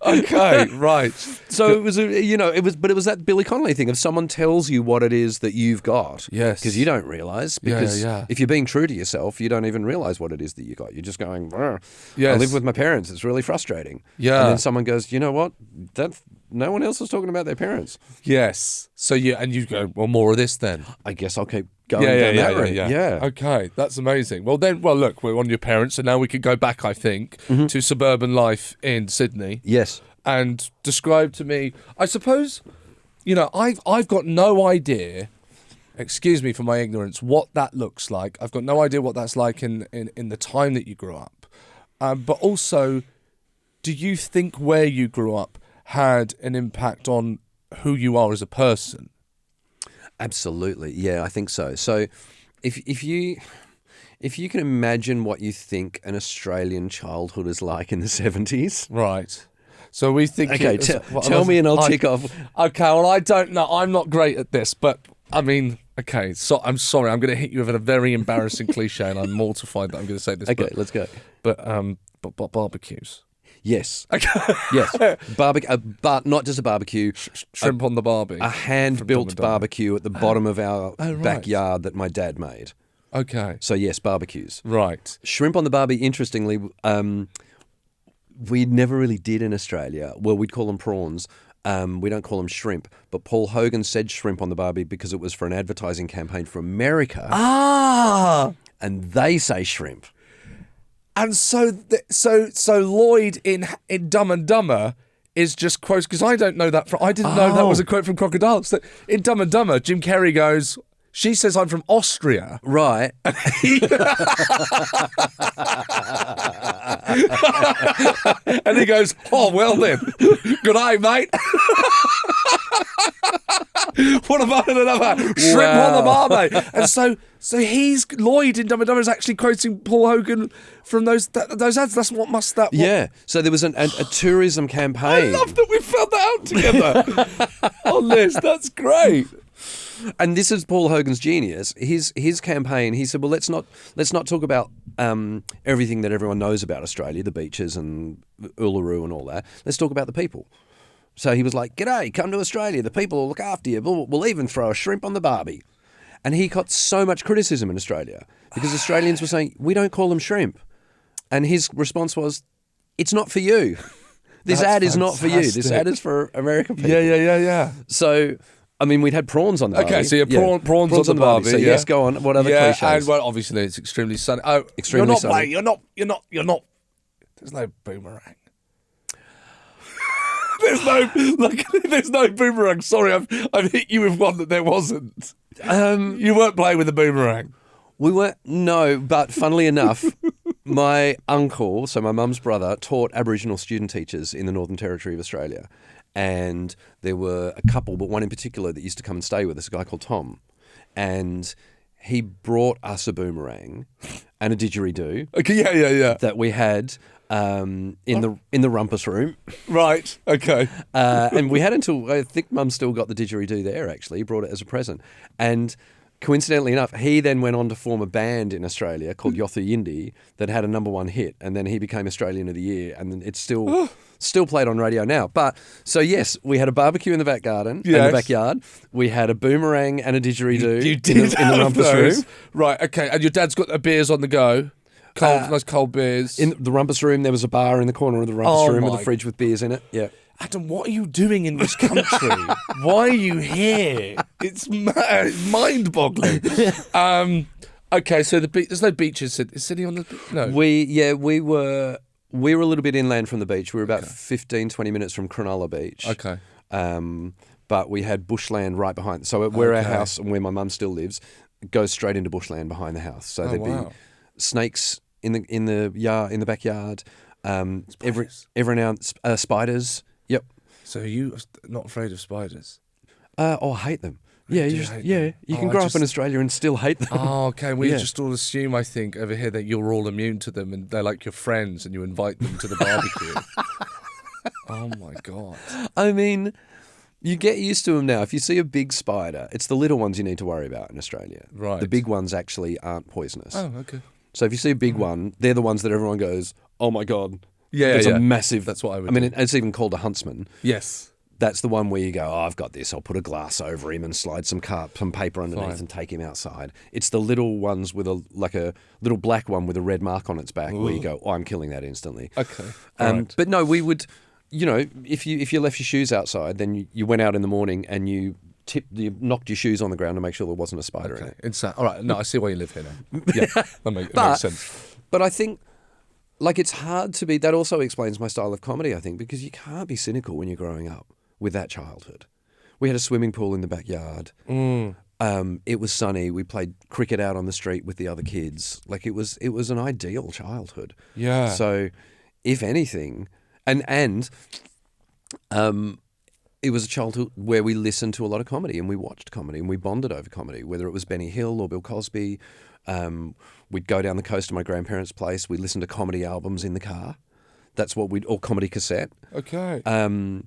Okay, right. So it was, but it was that Billy Connolly thing of someone tells you what it is that you've got. Yes. Because you don't realise. Because yeah. if you're being true to yourself, you don't even realise what it is that you got. You're just going, Yes. I live with my parents. It's really frustrating. Yeah. And then someone goes, "You know what? No one else is talking about their parents." Yes. So you go, well, more of this then. I guess I'll keep going down that route. Yeah. Okay, that's amazing. Well, look, we're on your parents, and now we could go back, I think, to suburban life in Sydney. Yes. And describe to me, I suppose, I've got no idea, excuse me for my ignorance, what that looks like. I've got no idea what that's like in the time that you grew up. But also, do you think where you grew up had an impact on who you are as a person? Absolutely. Yeah, I think so. So if you can imagine what you think an Australian childhood is like in the 70s. Right. So we think... Okay, tell me and I'll tick off. Okay, well, I don't know. I'm not great at this, but I mean... Okay, so I'm sorry. I'm going to hit you with a very embarrassing cliche, and I'm mortified that I'm going to say this. Okay, let's go. But barbecues. Yes. Okay. Yes. Barbecue, but not just a barbecue. Shrimp on the barbie. A hand-built barbecue at the bottom of our right. backyard that my dad made. Okay. So yes, barbecues. Right. Shrimp on the barbie, interestingly, we never really did in Australia. Well, we'd call them prawns. We don't call them shrimp. But Paul Hogan said shrimp on the barbie because it was for an advertising campaign for America. Ah! And they say shrimp. And so Lloyd in Dumb and Dumber is just quotes, because I don't know that. I didn't know that was a quote from Crocodile. So in Dumb and Dumber, Jim Carrey goes, "She says I'm from Austria." Right. And he goes, "Oh, well then. Good eye, mate." What about another shrimp on the barbie? And so he's Lloyd in Dumb and Dumber is actually quoting Paul Hogan from those ads. That's what must that. Yeah. So there was a tourism campaign. I love that we found that out together on this. That's great. And this is Paul Hogan's genius. His campaign. He said, "Well, let's not talk about everything that everyone knows about Australia, the beaches and Uluru and all that. Let's talk about the people." So he was like, "G'day, come to Australia. The people will look after you. We'll even throw a shrimp on the barbie." And he got so much criticism in Australia because Australians were saying, "We don't call them shrimp." And his response was, "It's not for you. This ad is not for you. This ad is for American people." Yeah. So, I mean, we'd had prawns on the barbie. Okay, so prawns on the barbie. So yes, go on. What other cliches? And well, obviously it's extremely sunny. Oh, Extremely sunny. You're not. There's no boomerang. There's no boomerang. Sorry, I've hit you with one that there wasn't. You weren't playing with a boomerang. We weren't. No, but funnily enough, my uncle, so my mum's brother, taught Aboriginal student teachers in the Northern Territory of Australia. And there were a couple, but one in particular that used to come and stay with us, a guy called Tom. And he brought us a boomerang and a didgeridoo. Okay, yeah. That we had in the rumpus room. Right, okay. And we had until, I think Mum still got the didgeridoo there, actually. He brought it as a present. And coincidentally enough, he then went on to form a band in Australia called Yothu Yindi that had a #1 hit. And then he became Australian of the Year. And it's still played on radio now. But, so yes, we had a barbecue in the back garden, in the backyard. We had a boomerang and a didgeridoo you did in the rumpus room. Right, okay. And your dad's got the beers on the go. Nice cold beers. In the rumpus room, there was a bar in the corner of the rumpus room with a fridge with beers in it. Yeah. Adam, what are you doing in this country? Why are you here? It's mind-boggling. Okay, so there's no beaches. Is Sydney on the beach? No. We were a little bit inland from the beach. We were about 15, 20 minutes from Cronulla Beach. Okay. but we had bushland right behind. So where our house and where my mum still lives goes straight into bushland behind the house. So there'd be snakes in the backyard. Every now and spiders. Yep. So are you not afraid of spiders? I hate them. Yeah, you can grow up in Australia and still hate them. Oh, okay. We just all assume, I think, over here that you're all immune to them and they're like your friends and you invite them to the barbecue. Oh, my God. I mean, you get used to them now. If you see a big spider, it's the little ones you need to worry about in Australia. Right. The big ones actually aren't poisonous. Oh, okay. So if you see a big one, they're the ones that everyone goes, oh, my God. Yeah, There's a massive... That's what I would do. It's even called a huntsman. Yes. That's the one where you go, oh, I've got this. I'll put a glass over him and slide some paper underneath and take him outside. It's the little ones with a little black one with a red mark on its back where you go, oh, I'm killing that instantly. Okay. Right. But no, we would, if you left your shoes outside, then you went out in the morning and you knocked your shoes on the ground to make sure there wasn't a spider in it. All right. No, I see why you live here now. Yeah, that makes sense. But I think, it's hard to be. That also explains my style of comedy, I think, because you can't be cynical when you're growing up with that childhood. We had a swimming pool in the backyard. It was sunny. We played cricket out on the street with the other kids. It was an ideal childhood. Yeah. So, if anything, and it was a childhood where we listened to a lot of comedy and we watched comedy and we bonded over comedy, whether it was Benny Hill or Bill Cosby. We'd go down the coast to my grandparents' place. We'd listen to comedy albums in the car. That's what or comedy cassette. Okay. And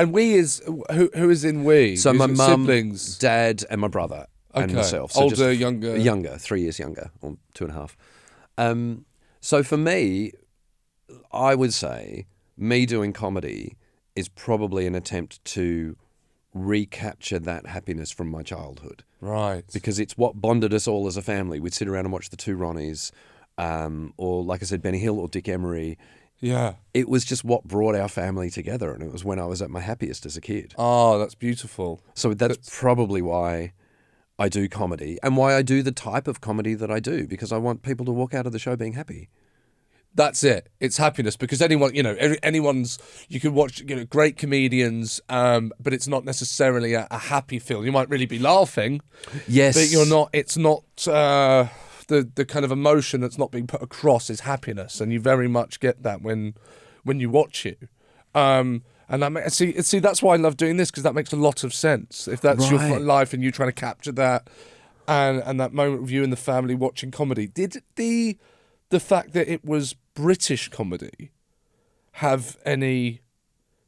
we is, who is in we? So my mum, siblings? Dad and my brother and myself. So older, younger? Younger, 3 years younger, or 2.5. So for me, I would say me doing comedy is probably an attempt to recapture that happiness from my childhood. Right. Because it's what bonded us all as a family. We'd sit around and watch the Two Ronnies, or like I said, Benny Hill or Dick Emery. Yeah. It was just what brought our family together, and it was when I was at my happiest as a kid. Oh, that's beautiful. So that's probably why I do comedy and why I do the type of comedy that I do, because I want people to walk out of the show being happy. That's it. It's happiness, because anyone, anyone's, you can watch, great comedians, but it's not necessarily a happy film. You might really be laughing. Yes. But it's not, the kind of emotion that's not being put across is happiness. And you very much get that when you watch it. And see, that's why I love doing this, because that makes a lot of sense. If that's your life and you trying to capture that, and that moment of you and the family watching comedy, did the fact that it was British comedy have any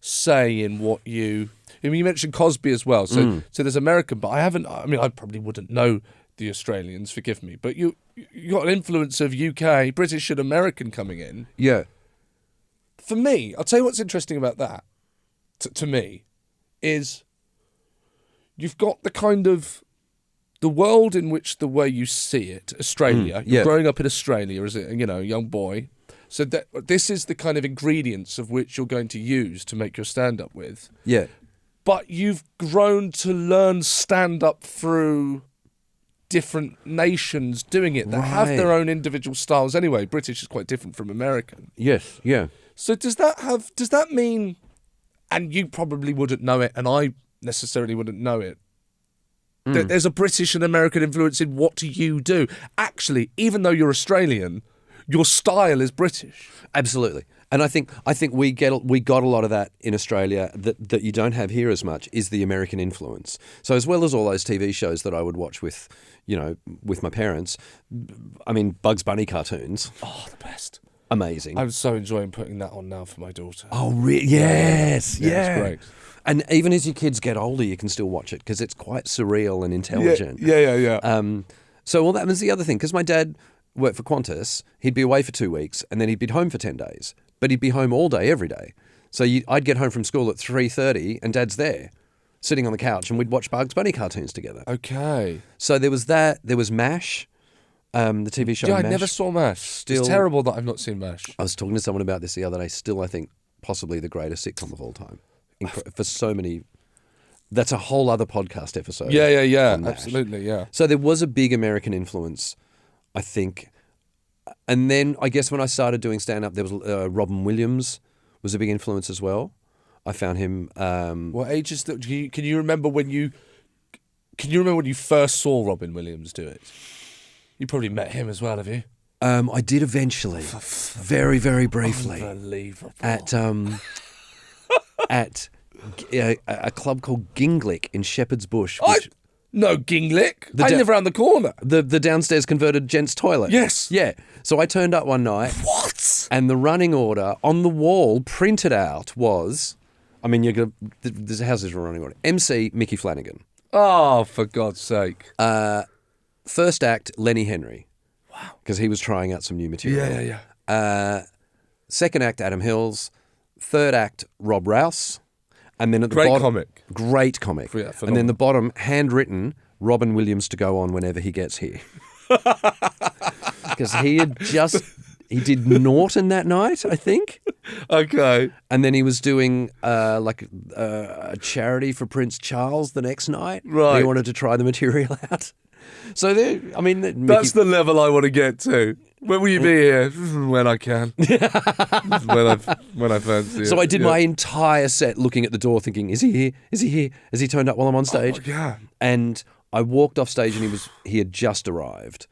say in what you... I mean, you mentioned Cosby as well, so there's American, but I probably wouldn't know the Australians, forgive me, but you got an influence of UK, British and American coming in. Yeah. For me, I'll tell you what's interesting about that, to me, is you've got the kind of... the world in which the way you see it, Australia, you're growing up in Australia as a young boy. So this is the kind of ingredients of which you're going to use to make your stand-up with. Yeah. But you've grown to learn stand-up through different nations doing it that have their own individual styles anyway. British is quite different from American. Yes, yeah. So does that mean, and you probably wouldn't know it, and I necessarily wouldn't know it, there's a British and American influence in what you do. Actually, even though you're Australian, your style is British. Absolutely. And I think we got a lot of that in Australia that you don't have here as much, is the American influence. So as well as all those TV shows that I would watch with my parents, I mean, Bugs Bunny cartoons. Oh, the best. Amazing. I'm so enjoying putting that on now for my daughter. Oh, really? Yes. Yeah. It's great. And even as your kids get older, you can still watch it because it's quite surreal and intelligent. Yeah. So all that was the other thing, because my dad worked for Qantas. He'd be away for 2 weeks and then he'd be home for 10 days. But he'd be home all day, every day. So I'd get home from school at 3:30 and Dad's there, sitting on the couch, and we'd watch Bugs Bunny cartoons together. Okay. So there was that. There was MASH, the TV show MASH. I never saw MASH. It's terrible that I've not seen MASH. I was talking to someone about this the other day. Still, I think, possibly the greatest sitcom of all time. For so many... That's a whole other podcast episode. Yeah. Absolutely, yeah. So there was a big American influence, I think. And then I guess when I started doing stand-up, there was Robin Williams was a big influence as well. I found him. What age is that? Can you remember when you first saw Robin Williams do it? You probably met him as well, have you? I did eventually, very, very briefly, Unbelievable. at a club called Ginglick in Shepherd's Bush. No, Ginglick. I live around the corner. The downstairs converted gents' toilet. Yes. Yeah. So I turned up one night. What? And the running order on the wall printed out was, I mean, how's this running order? MC Mickey Flanagan. Oh, for God's sake. First act, Lenny Henry. Wow. Because he was trying out some new material. Yeah. Second act, Adam Hills. Third act, Rob Rouse. And then at the Great bottom... comic. Great comic. Yeah, and then the bottom, handwritten, Robin Williams to go on whenever he gets here. Because he did Norton that night, I think. Okay. And then he was doing a charity for Prince Charles the next night. Right. He wanted to try the material out. So that's the level I want to get to. When will you be here? When I can. when I fancy it. So I did my entire set looking at the door thinking, is he here? Is he here? Has he turned up while I'm on stage? Oh, yeah. And I walked off stage and he had just arrived.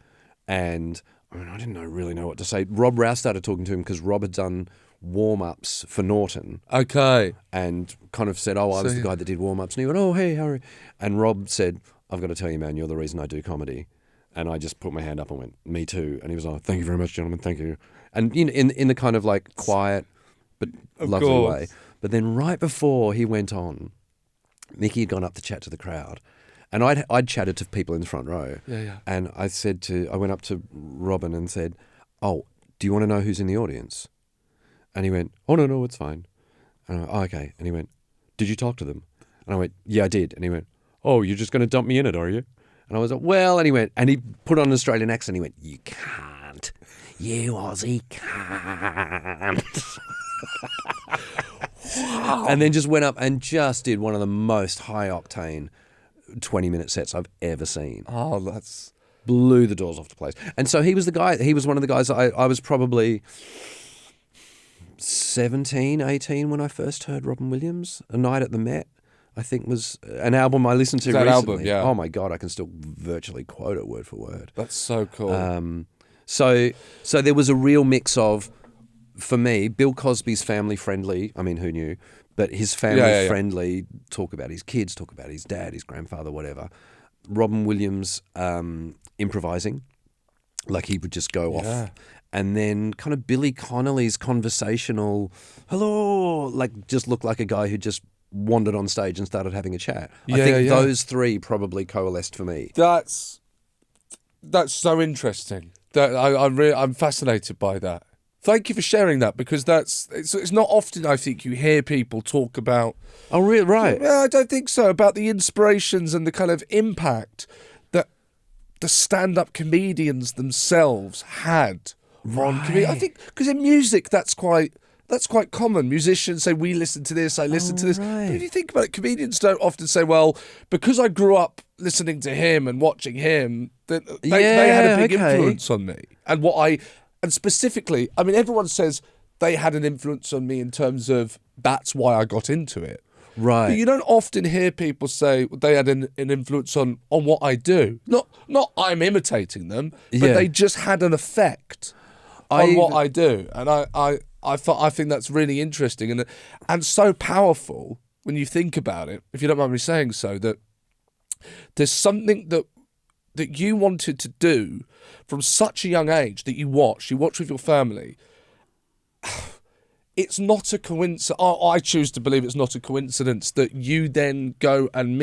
And I didn't really know what to say. Rob Rouse started talking to him because Rob had done warm-ups for Norton. Okay. And kind of said, I was the guy that did warm-ups. And he went, oh, hey, Harry. And Rob said, I've got to tell you, man, you're the reason I do comedy. And I just put my hand up and went, me too. And he was like, thank you very much, gentlemen, thank you. And in the kind of like quiet but lovely way. But then right before he went on, Mickey had gone up to chat to the crowd. And I'd chatted to people in the front row. Yeah. And I went up to Robin and said, oh, do you want to know who's in the audience? And he went, oh, no, it's fine. And I went, oh, okay. And he went, did you talk to them? And I went, yeah, I did. And he went, oh, you're just going to dump me in it, are you? And I was like, well, and he went, and he put on an Australian accent. He went, you can't. You Aussie can't. Wow. And then just went up and just did one of the most high-octane 20-minute sets I've ever seen. Oh, that's... Blew the doors off the place. And so he was the guy, he was one of the guys, I was probably 17, 18 when I first heard Robin Williams. A Night at the Met, I think, was an album I listened to recently. Album, yeah. Oh my God, I can still virtually quote it word for word. That's so cool. So there was a real mix of, for me, Bill Cosby's family friendly, I mean, who knew, but his family friendly, talk about his kids, talk about his dad, his grandfather, whatever. Robin Williams improvising, like he would just go off. And then kind of Billy Connolly's conversational, hello, like just looked like a guy who just wandered on stage and started having a chat. I think those three probably coalesced for me. That's so interesting. I'm fascinated by that. Thank you for sharing that, because it's not often I think you hear people talk about. Oh, really? Right. Yeah, I don't think so. About the inspirations and the kind of impact that the stand-up comedians themselves had on comedy. I think because in music that's quite common. Musicians say, we listen to this, I listen to this. Right. But if you think about it, comedians don't often say, well, because I grew up listening to him and watching him, they had a big influence on me. And specifically, I mean, everyone says they had an influence on me in terms of that's why I got into it. Right. But you don't often hear people say they had an influence on what I do. Not I'm imitating them, but they just had an effect on what I do. And I think that's really interesting and so powerful when you think about it, if you don't mind me saying so, that there's something that you wanted to do from such a young age that you watch with your family. It's not a coincidence. I choose to believe it's not a coincidence that you then go and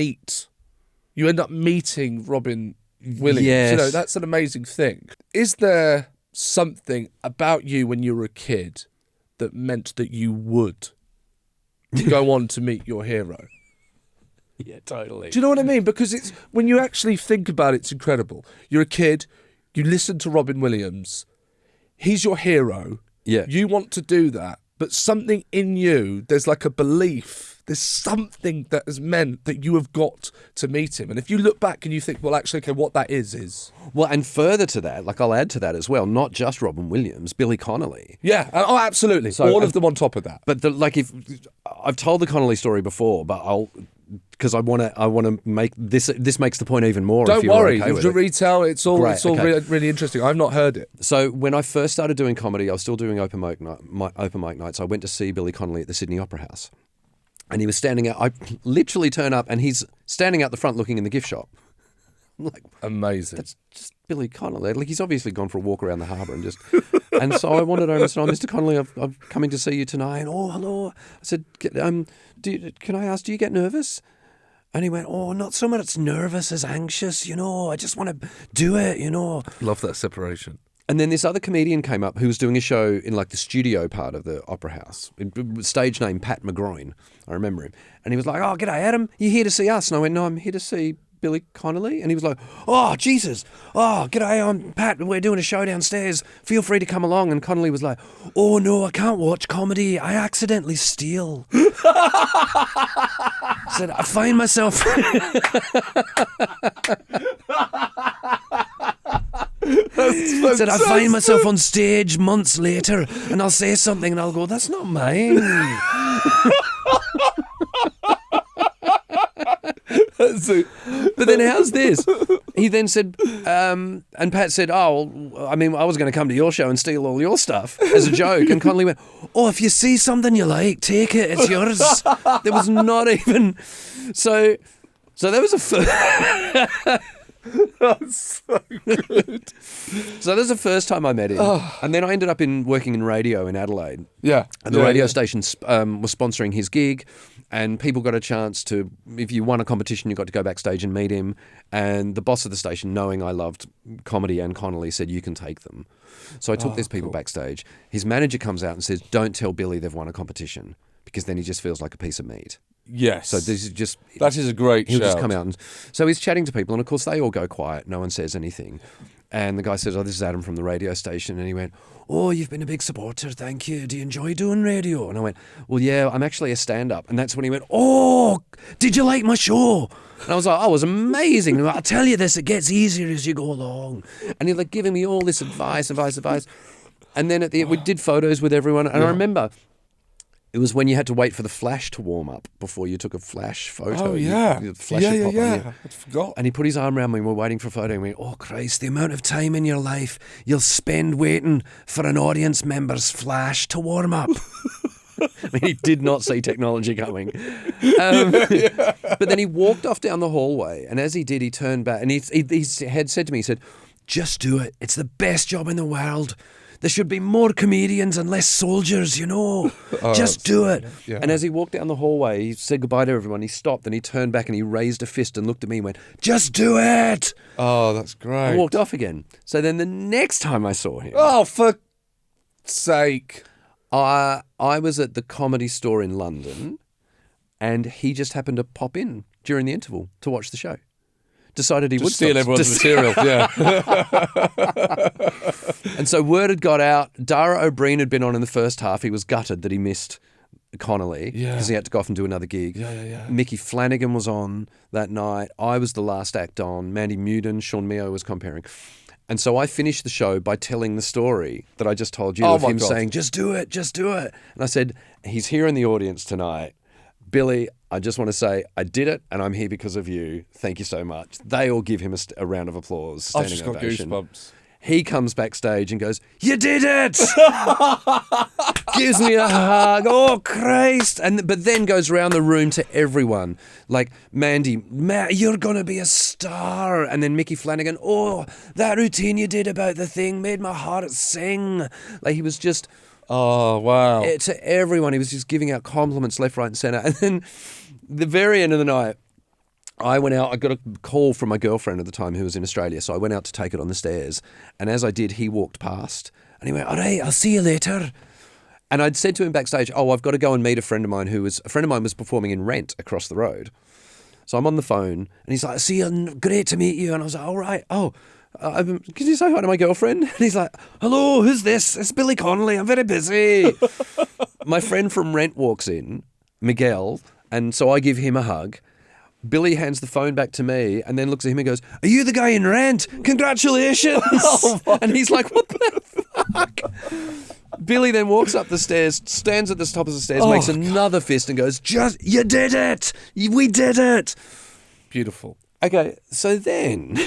you end up meeting Robin Williams. Yes. You know, that's an amazing thing. Is there something about you when you were a kid that meant that you would go on to meet your hero? Yeah, totally. Do you know what I mean? Because it's when you actually think about it, it's incredible. You're a kid, you listen to Robin Williams, he's your hero. Yeah. You want to do that, but something in you, there's like a belief there's something that has meant that you have got to meet him. And if you look back and you think, well, actually, okay, what that is. Well, and further to that, like I'll add to that as well, not just Robin Williams, Billy Connolly. Yeah, oh, absolutely. So all of them on top of that. But if I've told the Connolly story before, but because I want to make this makes the point even more. Don't if you're worry, okay with the it. retell, it's all Okay. really interesting. I've not heard it. So when I first started doing comedy, I was still doing open mic nights. I went to see Billy Connolly at the Sydney Opera House, and he was standing out. I literally turn up, and he's standing out the front looking in the gift shop. I'm like, amazing. That's just Billy Connolly. Like, he's obviously gone for a walk around the harbour and just. And so I wandered over and said, "Oh, Mr. Connolly, I'm coming to see you tonight." "Oh, hello." I said, can I ask, do you get nervous?" And he went, "Oh, not so much nervous as anxious, I just want to do it, Love that separation. And then this other comedian came up who was doing a show in like the studio part of the Opera House. Stage name Pat McGroin. I remember him. And he was like, "Oh, g'day, Adam. You here to see us?" And I went, "No, I'm here to see Billy Connolly." And he was like, "Oh, Jesus. Oh, g'day, I'm Pat. We're doing a show downstairs. Feel free to come along." And Connolly was like, "Oh, no, I can't watch comedy. I accidentally steal." Said, "I find myself..." Said, "I find myself on stage months later and I'll say something and I'll go, 'That's not mine.'" But then how's this? He then said, and Pat said, "Oh, well, I mean, I was going to come to your show and steal all your stuff," as a joke. And Connolly went, "Oh, if you see something you like, take it. It's yours." There was not even... So that was a... That's so good. So that was the first time I met him. And then I ended up working in radio in Adelaide. Yeah. And the radio station was sponsoring his gig, and people got a chance to, if you won a competition, you got to go backstage and meet him. And the boss of the station, knowing I loved comedy and Connolly, said, "You can take them." So I took these people backstage. His manager comes out and says, "Don't tell Billy they've won a competition, because then he just feels like a piece of meat." Yes. So this is just... That is a great He'll shout. just come out and... So he's chatting to people, and of course they all go quiet. No one says anything. And the guy says, "Oh, this is Adam from the radio station." And he went, "Oh, you've been a big supporter, thank you. Do you enjoy doing radio?" And I went, "Well, yeah, I'm actually a stand-up." And that's when he went, "Oh, did you like my show?" And I was like, "Oh, it was amazing. And I'll tell you this, it gets easier as you go along." And he's like giving me all this advice. And then at the end, we did photos with everyone. And I remember... It was when you had to wait for the flash to warm up before you took a flash photo. Oh, yeah. Yeah. I forgot. And he put his arm around me and we're waiting for a photo and we went, "Oh, Christ, the amount of time in your life you'll spend waiting for an audience member's flash to warm up." I mean, he did not see technology coming. But then he walked off down the hallway, and as he did, he turned back and he had said to me, he said, "Just do it. It's the best job in the world. There should be more comedians and less soldiers, Just do it." Yeah. And as he walked down the hallway, he said goodbye to everyone. He stopped and he turned back and he raised a fist and looked at me and went, "Just do it." Oh, that's great. I walked off again. So then the next time I saw him, Oh, for sake. I was at the Comedy Store in London, and he just happened to pop in during the interval to watch the show. Decided he would steal everyone's material. Yeah. And so word had got out. Dara O'Brien had been on in the first half. He was gutted that he missed Connolly because he had to go off and do another gig. Yeah. Mickey Flanagan was on that night. I was the last act on. Mandy Muden, Sean Mio was comparing. And so I finished the show by telling the story that I just told you of him saying, "Just do it, just do it." And I said, "He's here in the audience tonight. Billy, I just want to say I did it and I'm here because of you. Thank you so much." They all give him a round of applause, I've standing just got ovation. goosebumps. He comes backstage and goes, "You did it!" Gives me a hug. "Oh, Christ!" But then goes around the room to everyone. Like, "Mandy, you're going to be a star." And then Mickey Flanagan, "Oh, that routine you did about the thing made my heart sing." Like, he was just... Oh, wow. To everyone, he was just giving out compliments left, right and centre. And then the very end of the night, I went out, I got a call from my girlfriend at the time who was in Australia, so I went out to take it on the stairs. And as I did, he walked past and he went, "All right, I'll see you later." And I'd said to him backstage, "Oh, I've got to go and meet a friend of mine was performing in Rent across the road." So I'm on the phone and he's like, "See you, great to meet you." And I was like, "All right, can you say hi to my girlfriend?" And he's like, "Hello, who's this?" "It's Billy Connolly, I'm very busy." My friend from Rent walks in, Miguel, And so I give him a hug. Billy hands the phone back to me and then looks at him and goes, "Are you the guy in Rent? Congratulations!" And he's like, "What the fuck?" Billy then walks up the stairs, stands at the top of the stairs, makes another fist and goes, "You did it! We did it!" Beautiful. Okay, so then,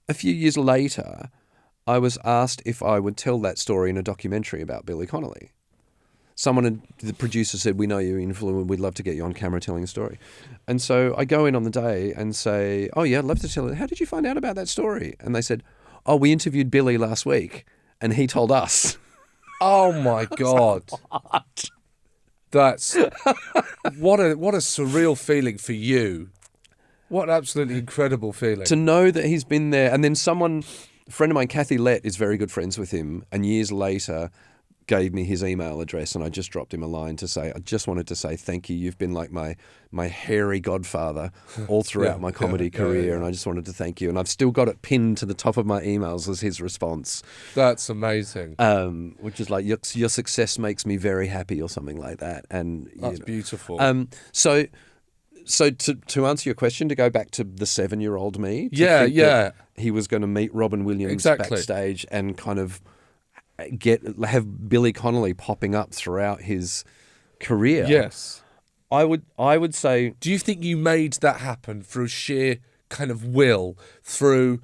a few years later, I was asked if I would tell that story in a documentary about Billy Connolly. The producer said, "We know you're influential, we'd love to get you on camera telling a story." And so I go in on the day and say, "Oh yeah, I'd love to tell it. How did you find out about that story?" And they said, "Oh, we interviewed Billy last week and he told us." Oh my God. What? That's what a surreal feeling for you. What an absolutely incredible feeling. To know that he's been there. And then a friend of mine, Kathy Lett, is very good friends with him, and years later gave me his email address, and I just dropped him a line to say, "I just wanted to say thank you. You've been like my hairy godfather all throughout my comedy career, and I just wanted to thank you." And I've still got it pinned to the top of my emails as his response. That's amazing. Which is like, your success makes me very happy, or something like that. And that's beautiful. So to answer your question, to go back to the 7-year-old me, he was going to meet Robin Williams backstage and kind of have Billy Connolly popping up throughout his career. Yes. I would say... Do you think you made that happen through sheer kind of will, through,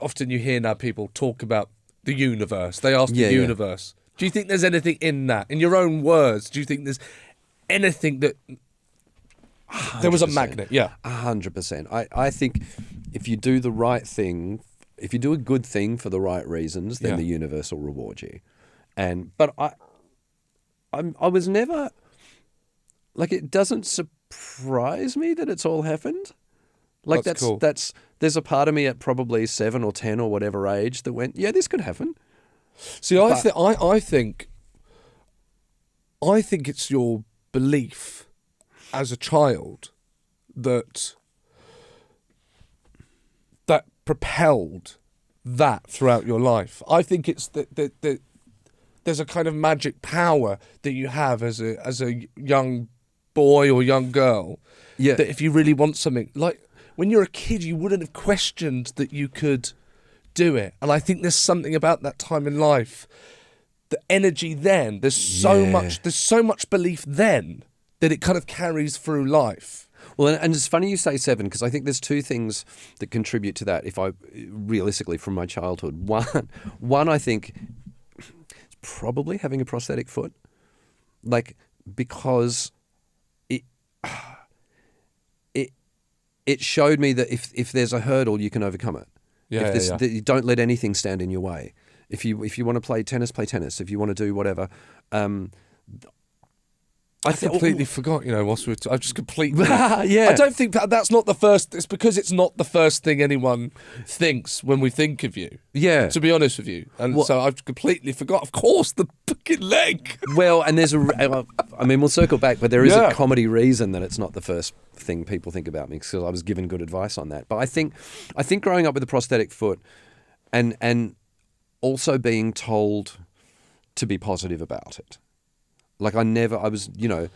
often you hear now people talk about the universe. They ask the universe. Do you think there's anything in that? In your own words, do you think there's anything that... 100%. There was a magnet, 100%. I think if you do the right thing, if you do a good thing for the right reasons, then the universe will reward you. But I was never, like, it doesn't surprise me that it's all happened. Like that's cool. There's a part of me at probably 7 or 10 or whatever age that went, yeah, this could happen. See, I think it's your belief as a child that propelled that throughout your life. I think it's that there's a kind of magic power that you have as a young boy or young girl. Yeah. That if you really want something, like when you're a kid, you wouldn't have questioned that you could do it. And I think there's something about that time in life, the energy then. There's so much belief then that it kind of carries through life. Well, and it's funny you say 7, because I think there's 2 things that contribute to that. If I realistically from my childhood, one I think is probably having a prosthetic foot, like because it showed me that if there's a hurdle, you can overcome it. You don't let anything stand in your way. If you want to play tennis, play tennis. If you want to do whatever. I completely forgot, I just completely... Yeah. I don't think that's not the first... It's because it's not the first thing anyone thinks when we think of you. Yeah. To be honest with you. And so I've completely forgot. Of course, the fucking leg. Well, and there's we'll circle back, but there is a comedy reason that it's not the first thing people think about me, because I was given good advice on that. But I think growing up with a prosthetic foot and also being told to be positive about it. Like no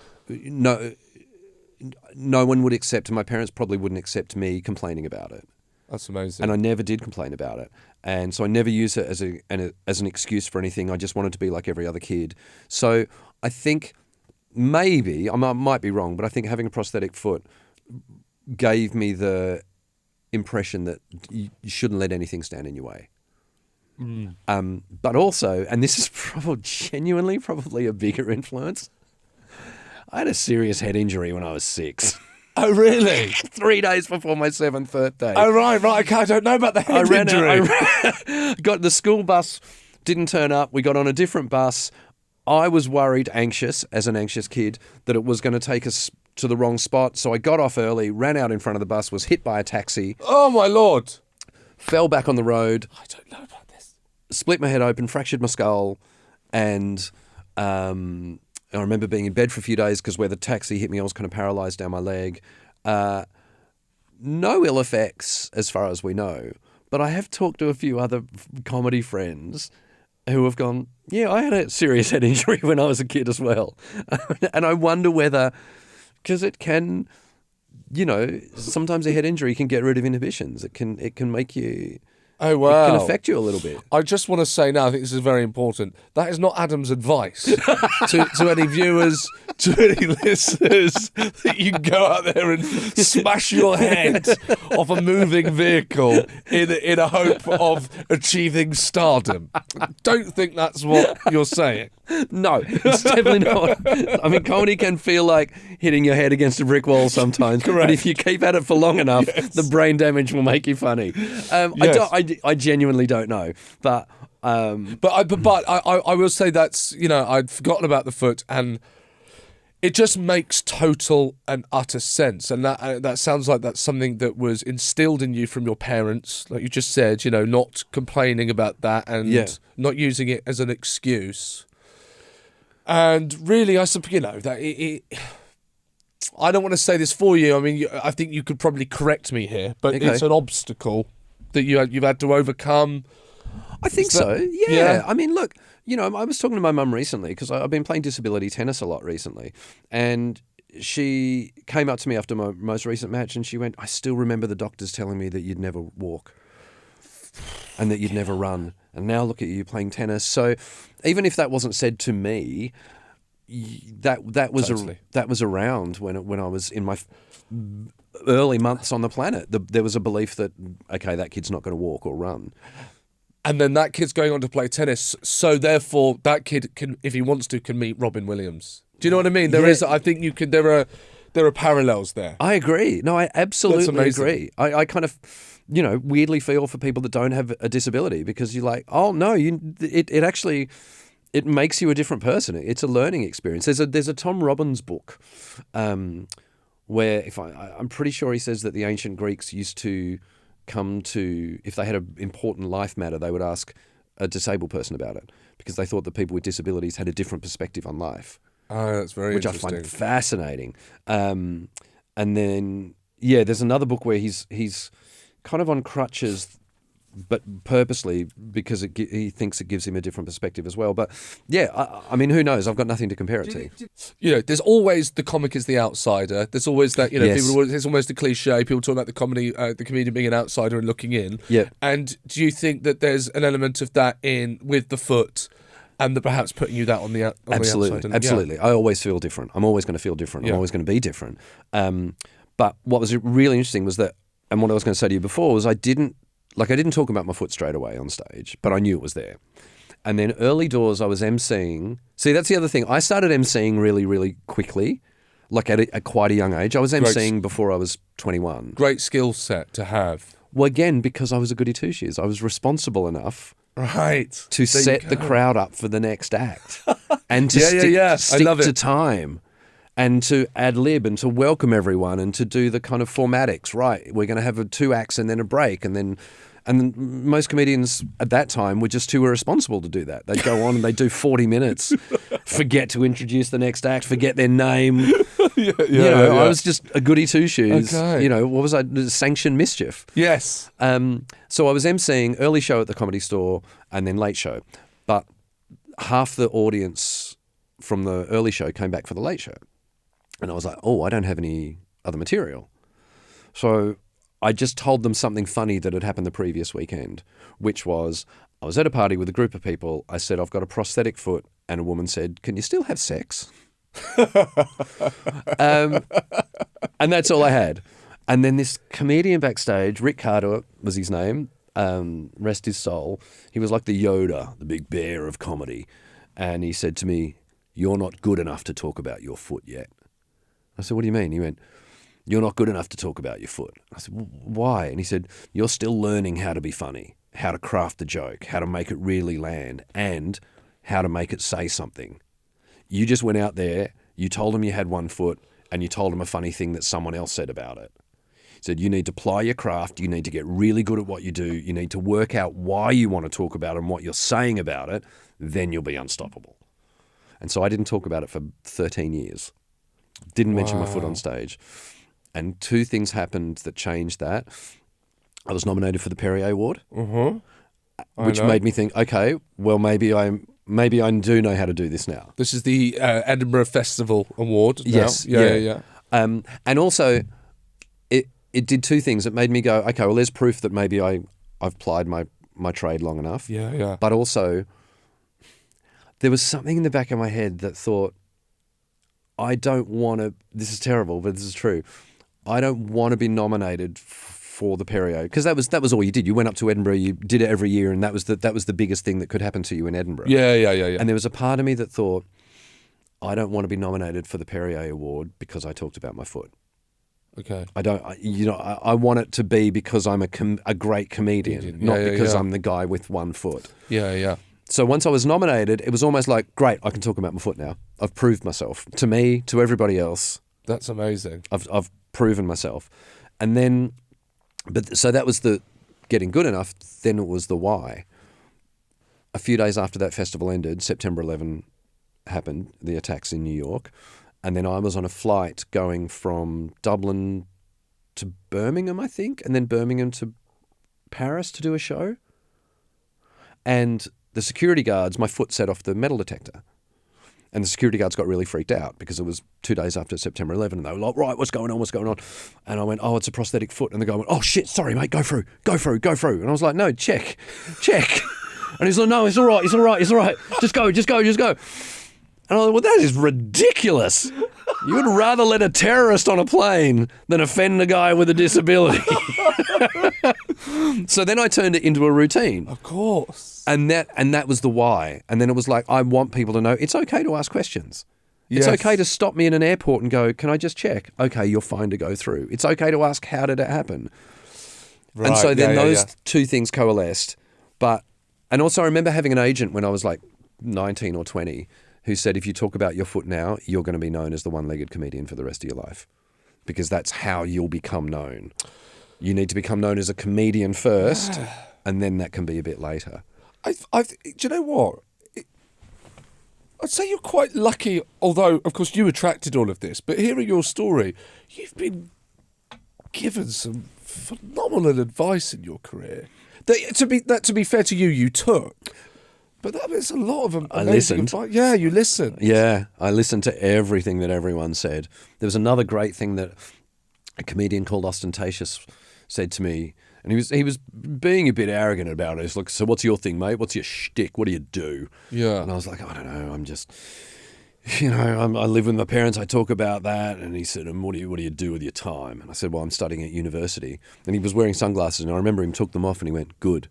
one would accept, and my parents probably wouldn't accept me complaining about it. That's amazing. And I never did complain about it. And so I never used it as an excuse for anything. I just wanted to be like every other kid. So I think maybe, I might be wrong, but I think having a prosthetic foot gave me the impression that you shouldn't let anything stand in your way. But also, and this is probably a bigger influence, I had a serious head injury when I was 6. Oh, really? 3 days before my 7th birthday. Oh, right. Okay, I don't know about the head injury. Got the school bus, didn't turn up. We got on a different bus. I was worried, anxious, as an anxious kid, that it was going to take us to the wrong spot. So I got off early, ran out in front of the bus, was hit by a taxi. Oh, my Lord. Fell back on the road. I don't know about this. Split my head open, fractured my skull, and I remember being in bed for a few days because where the taxi hit me, I was kind of paralysed down my leg. No ill effects as far as we know, but I have talked to a few other comedy friends who have gone, yeah, I had a serious head injury when I was a kid as well. And I wonder whether because it can, sometimes a head injury can get rid of inhibitions. It can make you. Oh, wow. It can affect you a little bit. I just want to say now, I think this is very important. That is not Adam's advice to any viewers, to any listeners, that you can go out there and smash your head off a moving vehicle in a hope of achieving stardom. Don't think that's what you're saying. No, it's definitely not. I mean, comedy can feel like hitting your head against a brick wall sometimes. Correct. But if you keep at it for long enough, the brain damage will make you funny. I genuinely don't know, but I will say that's, I'd forgotten about the foot, and it just makes total and utter sense. And that sounds like that's something that was instilled in you from your parents, like you just said, not complaining about that and not using it as an excuse. And really, I suppose, that I don't want to say this for you. I mean, I think you could probably correct me here, but it's an obstacle that you've had to overcome. I think so. Yeah. I mean, look, I was talking to my mum recently because I've been playing disability tennis a lot recently, and she came up to me after my most recent match and she went, "I still remember the doctors telling me that you'd never walk and that you'd never run. And now look at you playing tennis." So even if that wasn't said to me, that was around when I was in my early months on the planet. There was a belief that, okay, that kid's not going to walk or run. And then that kid's going on to play tennis, so therefore that kid can, if he wants to, can meet Robin Williams. Do you know what I mean? I think you can. There are parallels there. I agree. No, I absolutely agree. I kind of, weirdly feel for people that don't have a disability, because you're like, oh no, it actually. It makes you a different person. It's a learning experience. There's a Tom Robbins book, where I'm pretty sure he says that the ancient Greeks used to come to, if they had an important life matter, they would ask a disabled person about it, because they thought that people with disabilities had a different perspective on life. Oh, that's very interesting. Which I find fascinating. And then, there's another book where he's kind of on crutches, but purposely, because he thinks it gives him a different perspective as well. But I mean, who knows? I've got nothing to compare it to. There's always the comic is the outsider. There's always that, people, it's almost a cliche. People talk about the comedian being an outsider and looking in. Yeah. And do you think that there's an element of that with the foot, and that perhaps putting you that on the outside? Absolutely. I always feel different. I'm always going to feel different. I'm always going to be different. But what was really interesting was that, and what I was going to say to you before was I didn't talk about my foot straight away on stage, but I knew it was there. And then early doors, I was emceeing. See, that's the other thing. I started emceeing really, really quickly, like at quite a young age. I was emceeing before I was 21. Great skill set to have. Well, again, because I was a goody two-shoes. I was responsible enough to there set the crowd up for the next act and to stick to time. And to ad-lib and to welcome everyone and to do the kind of formatics, right? We're going to have 2 acts and then a break. And most comedians at that time were just too irresponsible to do that. They'd go on and they'd do 40 minutes, forget to introduce the next act, forget their name. I was just a goody two-shoes. Okay. What was I? Sanctioned mischief. Yes. So I was emceeing early show at the Comedy Store and then late show. But half the audience from the early show came back for the late show. And I was like, I don't have any other material. So I just told them something funny that had happened the previous weekend, which was I was at a party with a group of people. I said, I've got a prosthetic foot. And a woman said, can you still have sex? And that's all I had. And then this comedian backstage, Rick Carter was his name, rest his soul. He was like the Yoda, the big bear of comedy. And he said to me, "You're not good enough to talk about your foot yet." I said, "What do you mean?" He went, "You're not good enough to talk about your foot." I said, "Why?" And he said, "You're still learning how to be funny, how to craft a joke, how to make it really land, and how to make it say something. You just went out there, you told them you had one foot, and you told them a funny thing that someone else said about it." He said, "You need to ply your craft, you need to get really good at what you do, you need to work out why you want to talk about it and what you're saying about it, then you'll be unstoppable." And so I didn't talk about it for 13 years. Didn't mention my foot on stage. And 2 things happened that changed that. I was nominated for the Perrier Award, which made me think, okay, well, maybe I do know how to do this now. This is the Edinburgh Festival Award now. Yes. Yeah. And also, it did two things. It made me go, okay, well, there's proof that maybe I've plied my trade long enough. Yeah. But also, there was something in the back of my head that thought, I don't want to, this is terrible, but this is true. I don't want to be nominated for the Perrier, because that was all you did. You went up to Edinburgh, you did it every year, and that was the biggest thing that could happen to you in Edinburgh. Yeah. And there was a part of me that thought, I don't want to be nominated for the Perrier Award because I talked about my foot. Okay. I want it to be because I'm a great comedian, not because I'm the guy with one foot. Yeah. So once I was nominated, it was almost like, great, I can talk about my foot now. I've proved myself. To me, to everybody else. That's amazing. I've proven myself. And then, so that was the getting good enough. Then it was the why. A few days after that festival ended, September 11 happened, the attacks in New York. And then I was on a flight going from Dublin to Birmingham, I think, and then Birmingham to Paris to do a show. And the security guards, my foot set off the metal detector. And the security guards got really freaked out because it was 2 days after September 11 and they were like, right, what's going on? And I went, oh, it's a prosthetic foot. And the guy went, oh, shit, sorry, mate, go through. And I was like, no, check. And he's like, no, it's all right. Just go. And I was like, well, that is ridiculous. You would rather let a terrorist on a plane than offend a guy with a disability. So then I turned it into a routine. Of course. And that was the why. And then it was like, I want people to know it's okay to ask questions. Yes. It's okay to stop me in an airport and go, can I just check? Okay, you're fine to go through. It's okay to ask, how did it happen? Right. And so then those two things coalesced. And also I remember having an agent when I was like 19 or 20 who said, if you talk about your foot now, you're going to be known as the one-legged comedian for the rest of your life, because that's how you'll become known. You need to become known as a comedian first, and then that can be a bit later. Do you know what? I'd say you're quite lucky, although, of course, you attracted all of this. But hearing your story, you've been given some phenomenal advice in your career. That, to be fair to you, you took. But that was a lot of amazing I listened. advice. Yeah, you listened. Yeah, I listened to everything that everyone said. There was another great thing that a comedian called Ostentatious said to me, and he was being a bit arrogant about it. He's like, so what's your thing, mate? What's your shtick? What do you do? Yeah. And I was like, I don't know. I'm just, I live with my parents. I talk about that. And he said, and what do you do with your time? And I said, well, I'm studying at university. And he was wearing sunglasses, and I remember him took them off, and he went, good,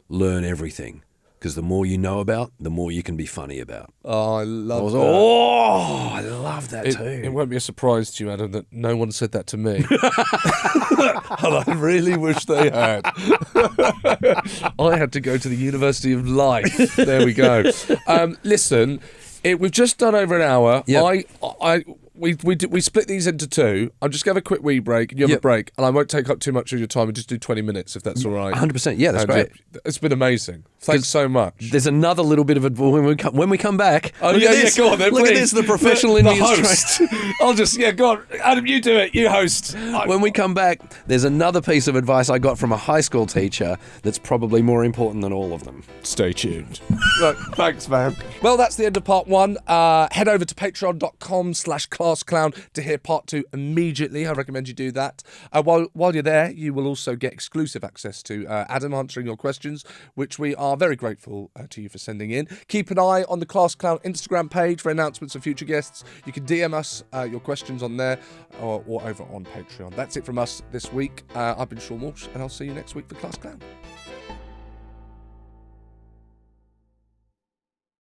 learn everything. Because the more you know about, the more you can be funny about. Oh, I love that. Oh, I love that too. It won't be a surprise to you, Adam, that no one said that to me. And I really wish they had. I had to go to the University of Life. There we go. Listen, we've just done over an hour. Yep. We split these into two. I'll just give a quick wee break, and you have a break, and I won't take up too much of your time and just do 20 minutes, if that's all right. 100%. Yeah, that's great. It's been amazing. Thanks so much. There's another little bit of it when we come back. Oh, look yeah, at this. go on then, Look please. at this, the professional the Indian host. I'll just, go on. Adam, you do it. You host. When we come back, there's another piece of advice I got from a high school teacher that's probably more important than all of them. Stay tuned. Right, thanks, man. Well, that's the end of part one. Head over to patreon.com/classclown to hear part two immediately. I recommend you do that. While you're there, you will also get exclusive access to Adam answering your questions, which we are very grateful to you for sending in. Keep an eye on the Class Clown Instagram page for announcements of future guests. You can DM us your questions on there or over on Patreon. That's it from us this week. I've been Seann Walsh, and I'll see you next week for Class Clown.